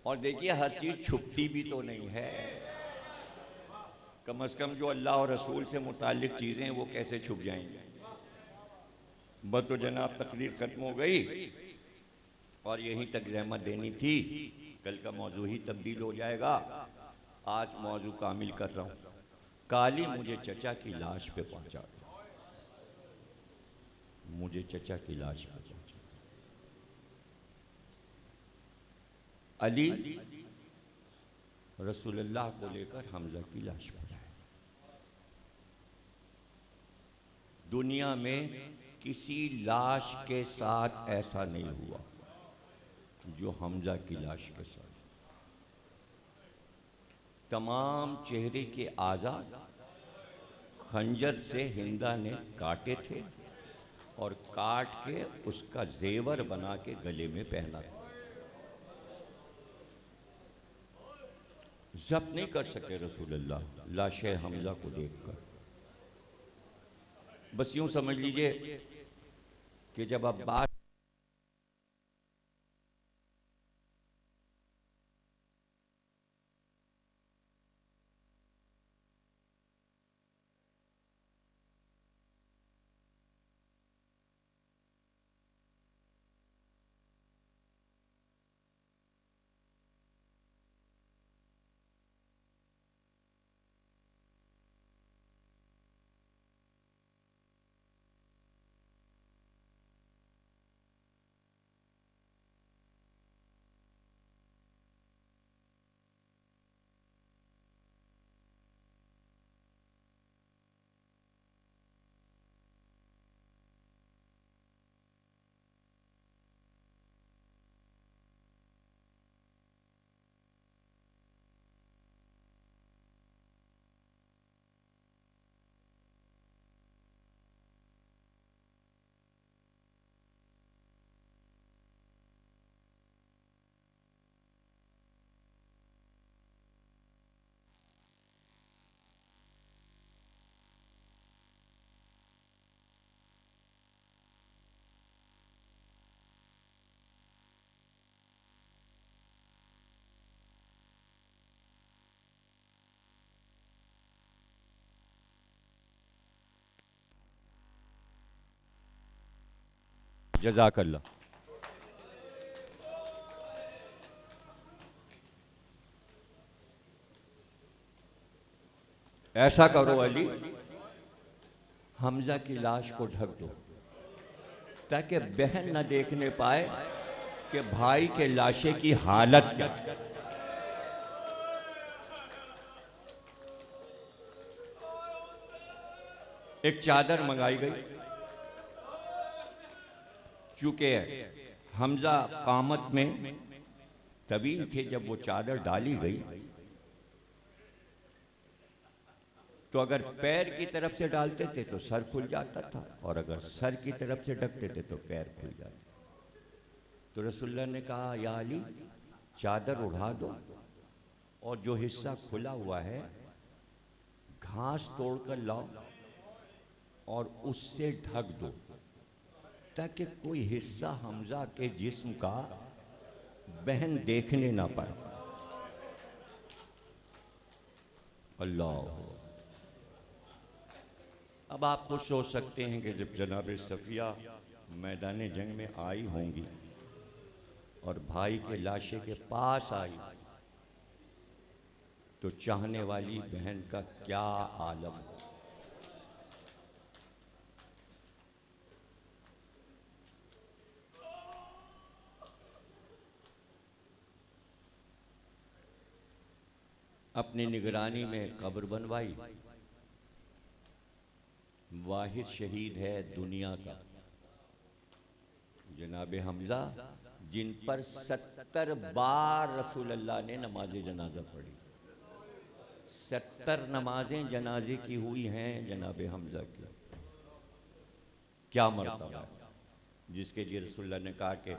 और देखिए हर चीज़ छुपती भी तो नहीं है, कम से कम जो अल्लाह और रसूल से मुताल्लिक चीज़ें हैं वो कैसे छुप जाएंगी। बस तो जनाब तकरीर ख़त्म हो गई, और यहीं तक रहमत देनी थी। कल का मौजू ही तब्दील हो जाएगा, आज मौजू कामिल कर रहा हूँ। काली मुझे चचा की लाश पे पहुँचा, मुझे चचा की लाश पे पहुँचा। अली रसूलुल्लाह को लेकर हमजा की लाश पर आए। दुनिया में किसी लाश के साथ ऐसा नहीं हुआ जो हमजा की लाश के साथ। तमाम चेहरे के आज़ा खंजर से हिंदा ने काटे थे, और काट के उसका जेवर बना के गले में पहना था। जब्त नहीं कर सके रसूलुल्लाह लाशे हमजा को देखकर। बस यूं समझ लीजिए कि जब अब्बास जज़ाकल्लाह। ऐसा करो अली, हमजा की लाश को ढक दो, ताकि बहन न देखने पाए कि भाई के लाशे की हालत क्या। एक चादर मंगाई गई, चूंकि हमजा कामत में तवील थे। जब वो चादर डाली गई तो अगर पैर की तरफ से डालते थे तो सर खुल जाता था, और अगर सर की तरफ से ढकते थे तो पैर खुल जाते। तो रसूलुल्लाह ने कहा, या अली, चादर उड़ा दो और जो हिस्सा खुला हुआ है घास तोड़कर लाओ और उससे ढक दो, ताकि कोई हिस्सा हमजा के जिस्म का बहन देखने ना पाए। अल्लाह। अब आप खुद सोच सकते हैं कि जब जनाब सफ़िया मैदान जंग में आई होंगी और भाई के लाशे के पास आई तो चाहने वाली बहन का क्या आलम। अपनी निगरानी में कब्र बनवाई। वाहिद शहीद है दुनिया का जनाब हमजा, जिन पर 70 बार रसूलुल्लाह ने नमाज जनाजा पढ़ी। 70 नमाजें जनाजे की हुई हैं जनाब हमजा की। क्या मर्तबा है जिसके लिए रसूलुल्लाह ने कहा कि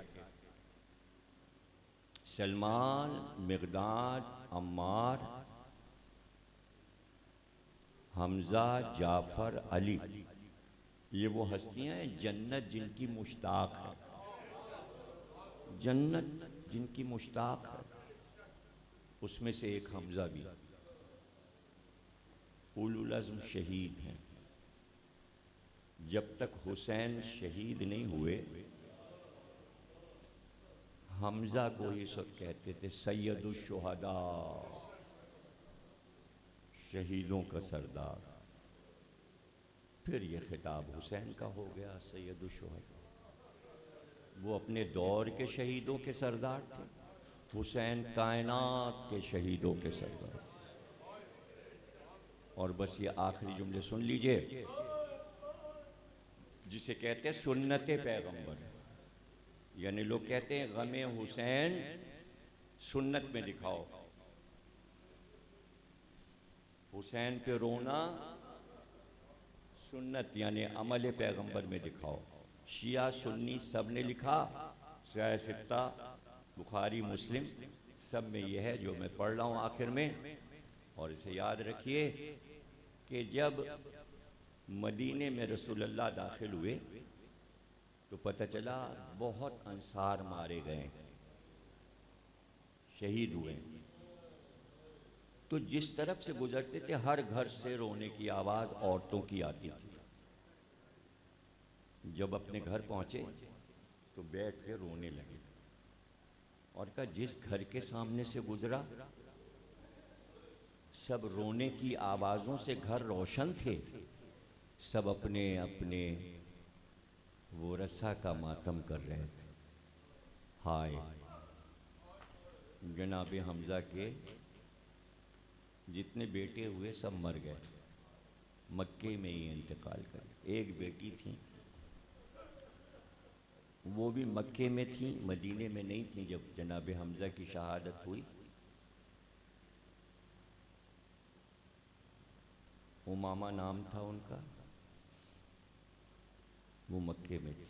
सलमान, मिक़दाद, अम्मार, हमजा, जाफ़र, अली, ये वो हस्तियां हैं जन्नत जिनकी मुश्ताक है। जन्नत जिनकी मुश्ताक है, उसमें से एक हमजा भी उलुल अज़्म शहीद हैं। जब तक हुसैन शहीद नहीं हुए, हमजा को ये सब कहते थे सैयदुश शुहदा, शहीदों का सरदार। फिर ये खिताब हुसैन का हो गया सैयदुश शुहदा। वो अपने दौर के शहीदों के सरदार थे, हुसैन कायनात के शहीदों के सरदार। और बस ये आखिरी जुमले सुन लीजिए, जिसे कहते हैं सुन्नत पैगंबर। यानी लोग कहते हैं गमे हुसैन सुन्नत में दिखाओ, हुसैन पे रोना सुन्नत यानी अमल पैगंबर में दिखाओ। शिया सुन्नी सब ने लिखा, सियाह सित्ता, बुखारी, मुस्लिम, सब में यह है जो मैं पढ़ रहा हूँ आखिर में। और इसे याद रखिए कि जब मदीने में रसूलुल्लाह दाखिल हुए तो पता चला बहुत अंसार मारे गए, शहीद हुए। तो जिस तरफ से गुजरते थे हर घर से रोने की आवाज़ औरतों की आती थी। जब अपने घर पहुंचे तो बैठ के रोने लगे और कहा, जिस घर के सामने से गुजरा सब रोने की आवाज़ों से घर रोशन थे, सब अपने अपने वो रसा का मातम कर रहे थे। हाय, जनाब हमजा के जितने बेटे हुए सब मर गए, मक्के में ही इंतकाल कर। एक बेटी थी, वो भी मक्के में थी, मदीने में नहीं थी जब जनाब हमजा की शहादत हुई। उमामा नाम था उनका, वो मक्के में थी।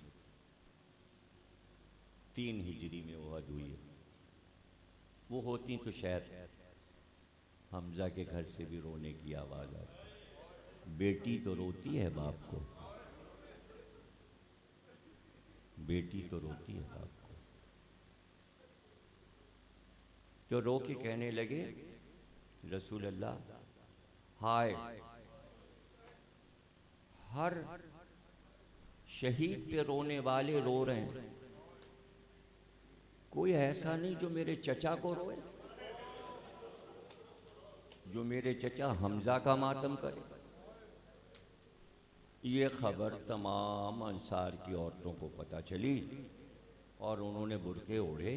3 हिजरी में वफ़ात हुई है। वो होती तो शायद हमजा के घर से भी रोने की आवाज़ आती। बेटी तो रोती है बाप को, बेटी तो रोती है बाप को। तो रो के कहने लगे, रसूल अल्लाह, हाय, हर शहीद पे रोने वाले रो रहे हैं, कोई ऐसा नहीं जो मेरे चचा को रोए, जो मेरे चचा हमजा का मातम करे। ये खबर तमाम अंसार की औरतों को पता चली और उन्होंने बुरके ओढ़े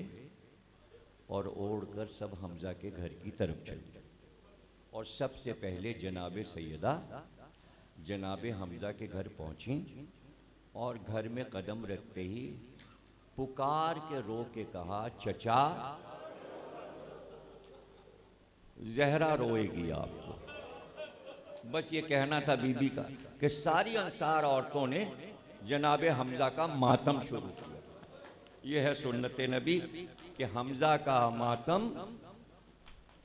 और ओढ़कर सब हमजा के घर की तरफ चली। और सबसे पहले जनाब सैयदा जनाब हमजा के घर पहुंची और घर में कदम रखते ही पुकार के रो के कहा, चचा जहरा रोएगी आपको। बस ये कहना था बीबी का कि सारी अंसार औरतों ने जनाब हमजा का मातम शुरू किया। ये है सुन्नत नबी कि हमजा का मातम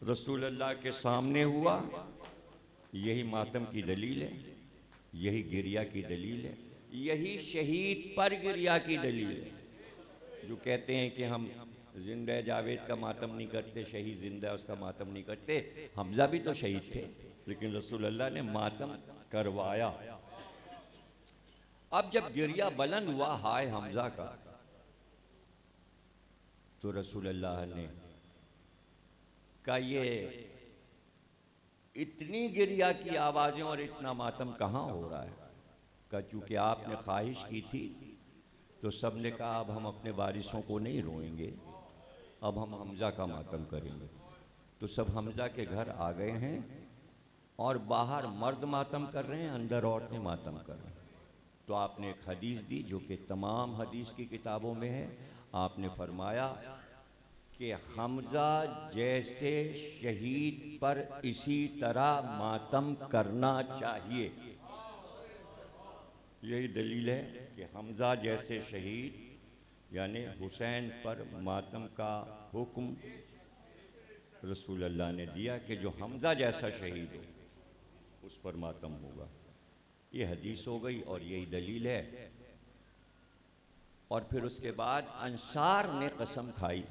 रसूल अल्लाह के सामने हुआ। यही मातम की दलील है, यही गिरिया की दलील है, यही शहीद पर गिरिया की दलील है। जो कहते हैं कि हम जिंदा जावेद का मातम नहीं करते, शहीद जिंदा उसका मातम नहीं करते। हमजा भी तो शहीद थे, लेकिन रसूल अल्लाह ने मातम करवाया। अब जब गिरिया बुलंद हुआ हाय हमजा का, तो रसूल अल्लाह ने कहा ये इतनी गिरिया की आवाज़ें और इतना मातम कहाँ हो रहा है। कहा चूँकि आपने ख्वाहिश की थी तो सब ने कहा अब हम अपने वारिसों को नहीं रोएंगे, अब हम हमजा का मातम करेंगे। तो सब हमजा के घर आ गए हैं और बाहर मर्द मातम कर रहे हैं, अंदर औरतें मातम कर रहे हैं। तो आपने एक हदीस दी जो कि तमाम हदीस की किताबों में है। आपने फरमाया कि हमजा जैसे शहीद पर इसी तरह मातम करना चाहिए। यही दलील है कि हमजा जैसे शहीद यानी हुसैन पर मातम का हुक्म रसूल अल्लाह ने दिया कि जो हमजा जैसा शहीद हो उस पर मातम होगा। ये हदीस हो गई और यही दलील है। और फिर उसके बाद अंसार ने कसम खाई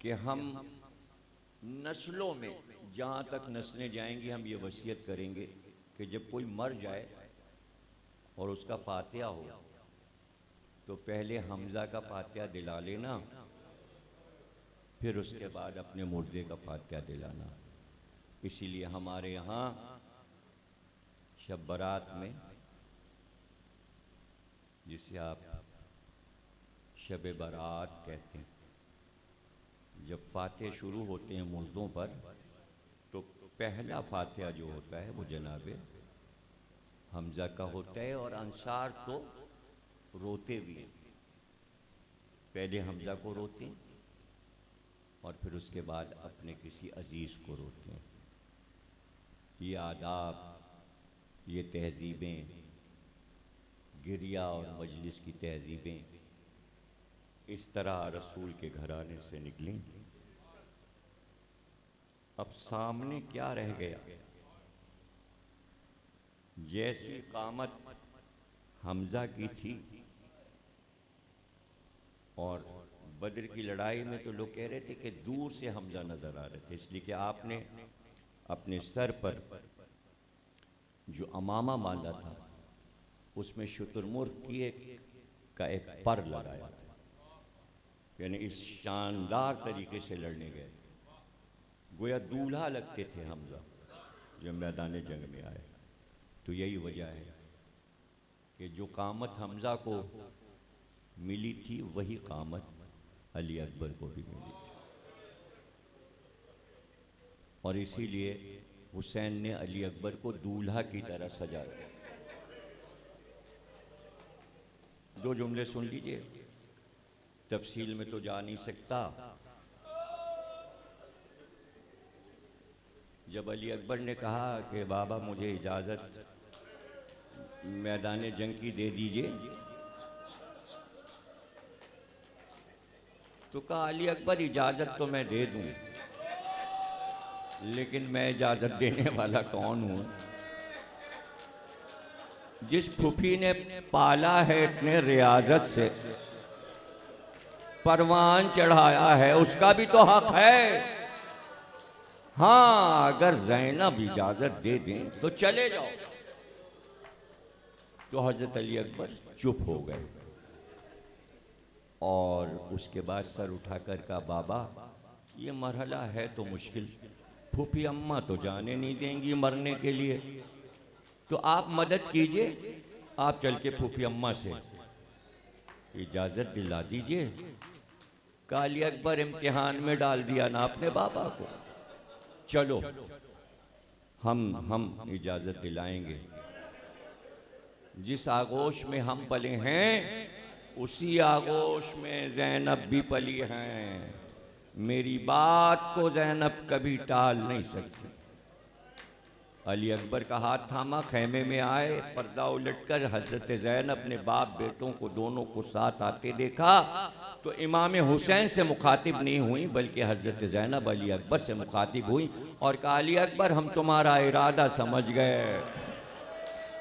कि हम नस्लों में जहाँ तक नस्लें जाएंगी हम ये वसीयत करेंगे कि जब कोई मर जाए और उसका फातिहा हो तो पहले हमजा का फातिहा दिला लेना, फिर उसके बाद अपने मुर्दे का फातिहा दिलाना। इसीलिए हमारे यहाँ शब बारात में, जिसे आप शब बारात कहते हैं, जब फातिहा शुरू होते हैं मुर्दों पर तो पहला फातिहा जो होता है वो जनाबे हमजा का होता है। और अंसार तो रोते भी हैं, पहले हमजा को रोते हैं और फिर उसके बाद अपने किसी अजीज़ को रोते हैं। ये आदाब, ये तहजीबें, गिरिया और मजलिस की तहजीबें इस तरह रसूल के घराने से निकली। अब सामने क्या रह गया? जैसी कामत हमजा की थी, और बद्र की लड़ाई में तो लोग कह रहे थे कि दूर से हमजा नजर आ रहे थे, इसलिए कि आपने अपने सर पर जो अमामा बांधा था उसमें शुतुरमुर्ग की एक पर लगाया था। यानी इस शानदार तरीके से लड़ने गए, गोया दूल्हा लगते थे हमजा जब मैदान जंग में आए। तो यही वजह है कि जो कामत हमजा को मिली थी वही कामत अली अकबर को भी मिली थी। और इसीलिए हुसैन ने अली अकबर को दूल्हा की तरह सजाया। दो जुमले सुन लीजिए, तफसील में तो जा नहीं सकता। जब अली अकबर ने कहा कि बाबा मुझे इजाज़त मैदान जंग की दे दीजिए, तो कहा अली अकबर इजाज़त तो मैं दे दूं, लेकिन मैं इजाज़त देने वाला कौन हूँ? जिस फूफी ने पाला है इतने रियाजत से, परवान चढ़ाया है, उसका भी तो हक है। हाँ, अगर ज़ैनब इजाज़त दे दें तो चले जाओ। तो हज़रत अली अकबर चुप हो गए और उसके बाद सर उठाकर कहा बाबा ये मरहला है तो मुश्किल, फूफी अम्मा तो जाने नहीं देंगी मरने के लिए, तो आप मदद कीजिए, आप चल के फूफी अम्मा से इजाज़त दिला दीजिए। काली अकबर इम्तिहान में डाल दिया ना अपने बाबा को, चलो हम इजाज़त दिलाएंगे। जिस आगोश में हम पले हैं उसी आगोश में ज़ैनब भी पली हैं। मेरी बात को ज़ैनब कभी टाल नहीं सकती। अली अकबर का हाथ थामा, खेमे में आए, पर्दा उलटकर हजरत ज़ैनब ने बाप बेटों को दोनों को साथ आते देखा तो इमाम हुसैन से मुखातिब नहीं हुई बल्कि हजरत ज़ैनब अली अकबर से मुखातिब हुई और कहा, अली अकबर हम तुम्हारा इरादा समझ गए,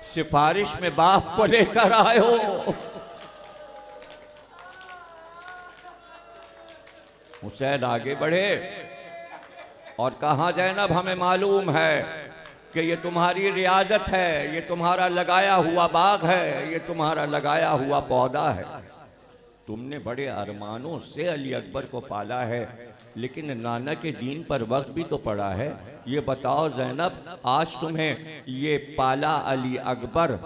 सिफारिश में बाप को लेकर आए हो। हुसैन आगे बढ़े और कहा, ज़ैनब हमें मालूम है कि ये तुम्हारी रियाजत है, ये तुम्हारा लगाया हुआ बाग है, ये तुम्हारा लगाया हुआ पौधा है। तुमने बड़े अरमानों से अली अकबर को पाला है, लेकिन नाना के दीन पर वक्त भी तो पड़ा है। ये बताओ ज़ैनब, आज तुम्हें ये पाला अली अकबर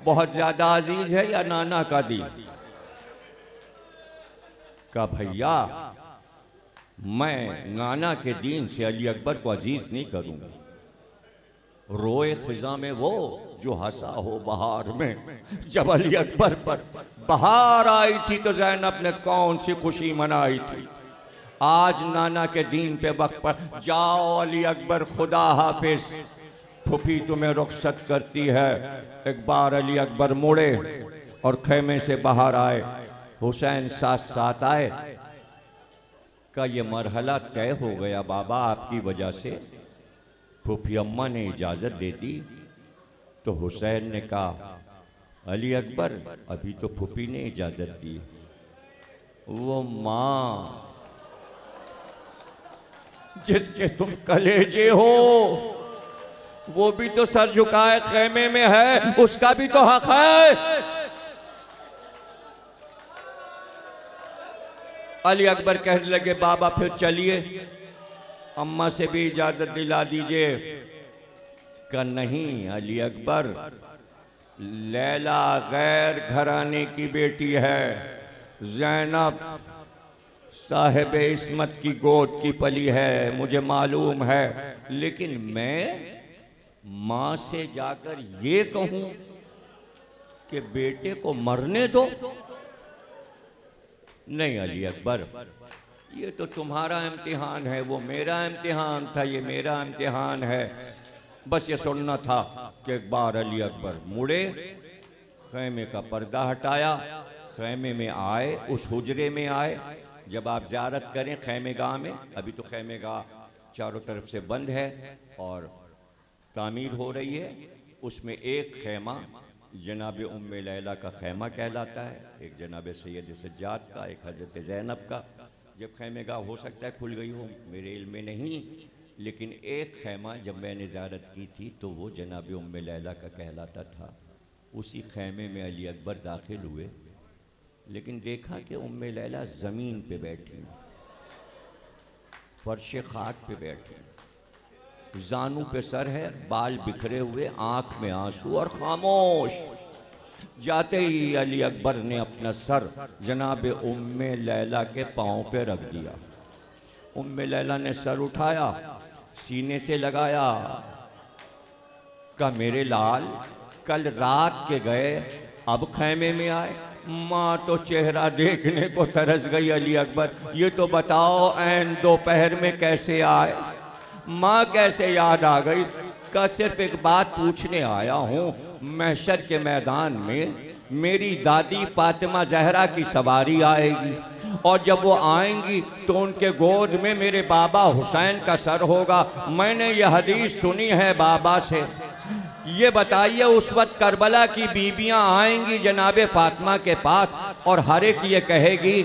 बहुत ज़्यादा अजीज है या नाना का दीन? का भैया मैं नाना के दीन से अली अकबर को अजीज नहीं करूँगा। रोए खिजा में वो जो हंसा हो बहार में। जब अली अकबर पर बहार आई थी तो ज़ैनब ने कौन सी खुशी मनाई थी। आज नाना के दीन पे वक्त पर जाओ अली अकबर, खुदा हाफिज, फूफी तुम्हें रुखसत करती है। एक बार अली अकबर मुड़े और खेमे से बाहर आए। हुसैन साथ साथ आए। का ये मरहला तय हो गया बाबा आपकी वजह से। फूफी अम्मा ने इजाज़त दे दी तो हुसैन ने कहा, अली अकबर अभी तो फूफी ने इजाज़त दी, वो माँ जिसके तुम कलेजे हो वो भी तो सर झुकाए खेमे में है, उसका भी तो हक है। अली अकबर कहने लगे, बाबा फिर चलिए, अम्मा से भी इजाज़त दिला दीजिए। का नहीं अली अकबर, लैला गैर घराने की बेटी है, ज़ैनब साहिब इस्मत की गोद की पली है, मुझे मालूम है, लेकिन मैं माँ से जाकर ये कहूँ कि बेटे को मरने दो? नहीं अली अकबर, ये तो तुम्हारा इम्तिहान है, वो मेरा इम्तिहान था, ये मेरा इम्तिहान है। बस ये सुनना था कि एक बार अली अकबर मुड़े, खैमे का पर्दा हटाया, खैमे में आए, उस हुजरे में आए। जब आप ज़ियारत करें खैमे गाह में, अभी तो खैमे गाह चारों तरफ से बंद है और तामीर हो रही है, उसमें एक खैमा जनाब उम्मे लैला का खैमा कहलाता है, एक जनाब सैयद सज्जाद का, एक हजरत ज़ैनब का। जब खैमे गाह हो सकता है खुल गई हो, मेरे इल्म में नहीं, लेकिन एक खैमा जब मैंने ज़ियारत की थी तो वो जनाब उम्मे लैला का कहलाता था। उसी खैमे में अली अकबर दाखिल हुए, लेकिन देखा कि उम्मे लैला ज़मीन पे बैठी, फर्श खाक पे बैठी, जानू पे सर है, बाल बिखरे हुए, आँख में आंसू और खामोश। जाते ही अली अकबर ने अपना सर जनाब उम्मे लैला के पाँव पे रख दिया। उम्मे लैला ने सर उठाया, सीने से लगाया, का मेरे लाल कल रात के गए अब खैमे में आए। माँ तो चेहरा देखने को तरस गई। अली अकबर ये तो बताओ ऐन दोपहर में कैसे आए? माँ कैसे याद आ गई? का सिर्फ एक बात पूछने आया हूँ, महशर के मैदान में मेरी दादी फातिमा जहरा की सवारी आएगी और जब वो आएंगी तो उनके गोद में मेरे बाबा हुसैन का सर होगा। मैंने ये हदीस सुनी है बाबा से। ये बताइए उस वक्त करबला की बीबियां आएंगी जनाबे फातिमा के पास और हर एक ये कहेगी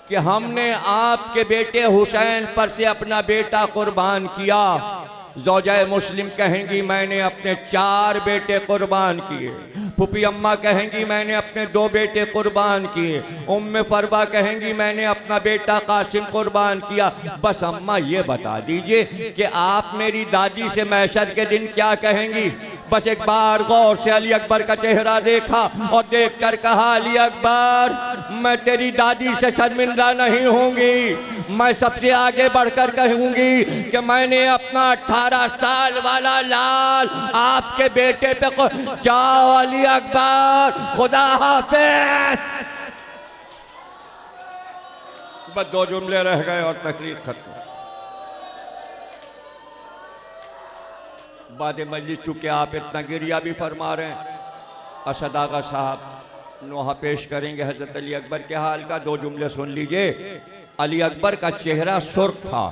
कि हमने आपके बेटे हुसैन पर से अपना बेटा कुर्बान किया। ज़ौजाए मुस्लिम कहेंगी मैंने अपने 4 बेटे कुर्बान किए। फूफी अम्मा कहेंगी मैंने अपने 2 बेटे कुर्बान किए। उम्मे फरवा कहेंगी मैंने अपना बेटा कासिम कुर्बान किया। बस अम्मा ये बता दीजिए कि आप मेरी दादी से महशर के दिन क्या कहेंगी? बस एक बार गौर से अली अकबर का चेहरा देखा और देखकर कहा, अली अकबर मैं तेरी दादी से शर्मिंदा नहीं होंगी। मैं सबसे आगे बढ़कर कहूंगी कि मैंने अपना 18 साल वाला लाल आपके बेटे पे जाओ अली अकबर, खुदा हाफिज। बस 2 जुमले रह गए और तकरीर खत्म। बाद मजलिस चूँकि आप इतना गिरिया भी फरमा रहे हैं, असद आगा साहब नोहा पेश करेंगे हज़रत अली अकबर के हाल का। 2 जुमले सुन लीजिए। अली अकबर का चेहरा सुर्ख था।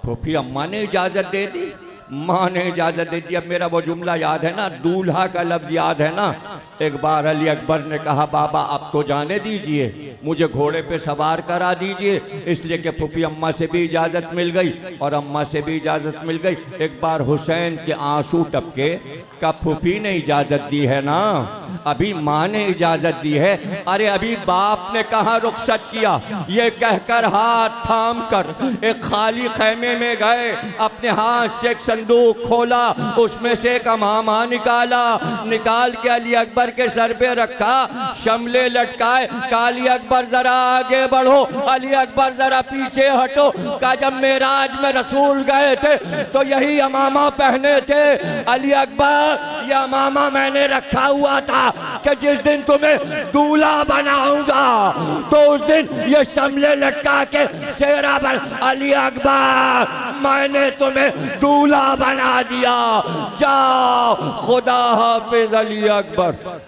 फूफी अम्मा ने इजाज़त दे दी, माँ ने इजाज़त दे दी। अब मेरा वो जुमला याद है ना, दूल्हा का लफ्ज़ याद है ना। एक बार अली अकबर ने कहा, बाबा अब तो जाने दीजिए, मुझे घोड़े पे सवार करा दीजिए। इसलिए कि फूफी अम्मा से भी इजाज़त मिल गई और अम्मा से भी इजाज़त मिल गई। एक बार हुसैन के आंसू टपके, का फूफी ने इजाज़त दी है ना, अभी माँ ने इजाज़त दी है। अरे अभी बाप ने कहाँ रुखसत किया। ये कहकर हाथ थाम कर एक खाली खैमे में गए, अपने हाथ से एक संदूक खोला, उसमें से एक अमामा निकाल के अली अकबर के सर पे रखा, शमले लटकाए। अली अकबर जरा आगे बढ़ो, अली अकबर जरा पीछे हटो। का जब मेराज में रसूल गए थे तो यही अमामा पहने थे। अली अकबर ये अमामा मैंने रखा हुआ था कि जिस दिन तुम्हें दूल्हा बनाऊंगा तो उस दिन ये शमले लटका के सेहरा बन। अली अकबर मैंने तुम्हें दूल्हा बना दिया, जाओ खुदा हाफिज अली अकबर।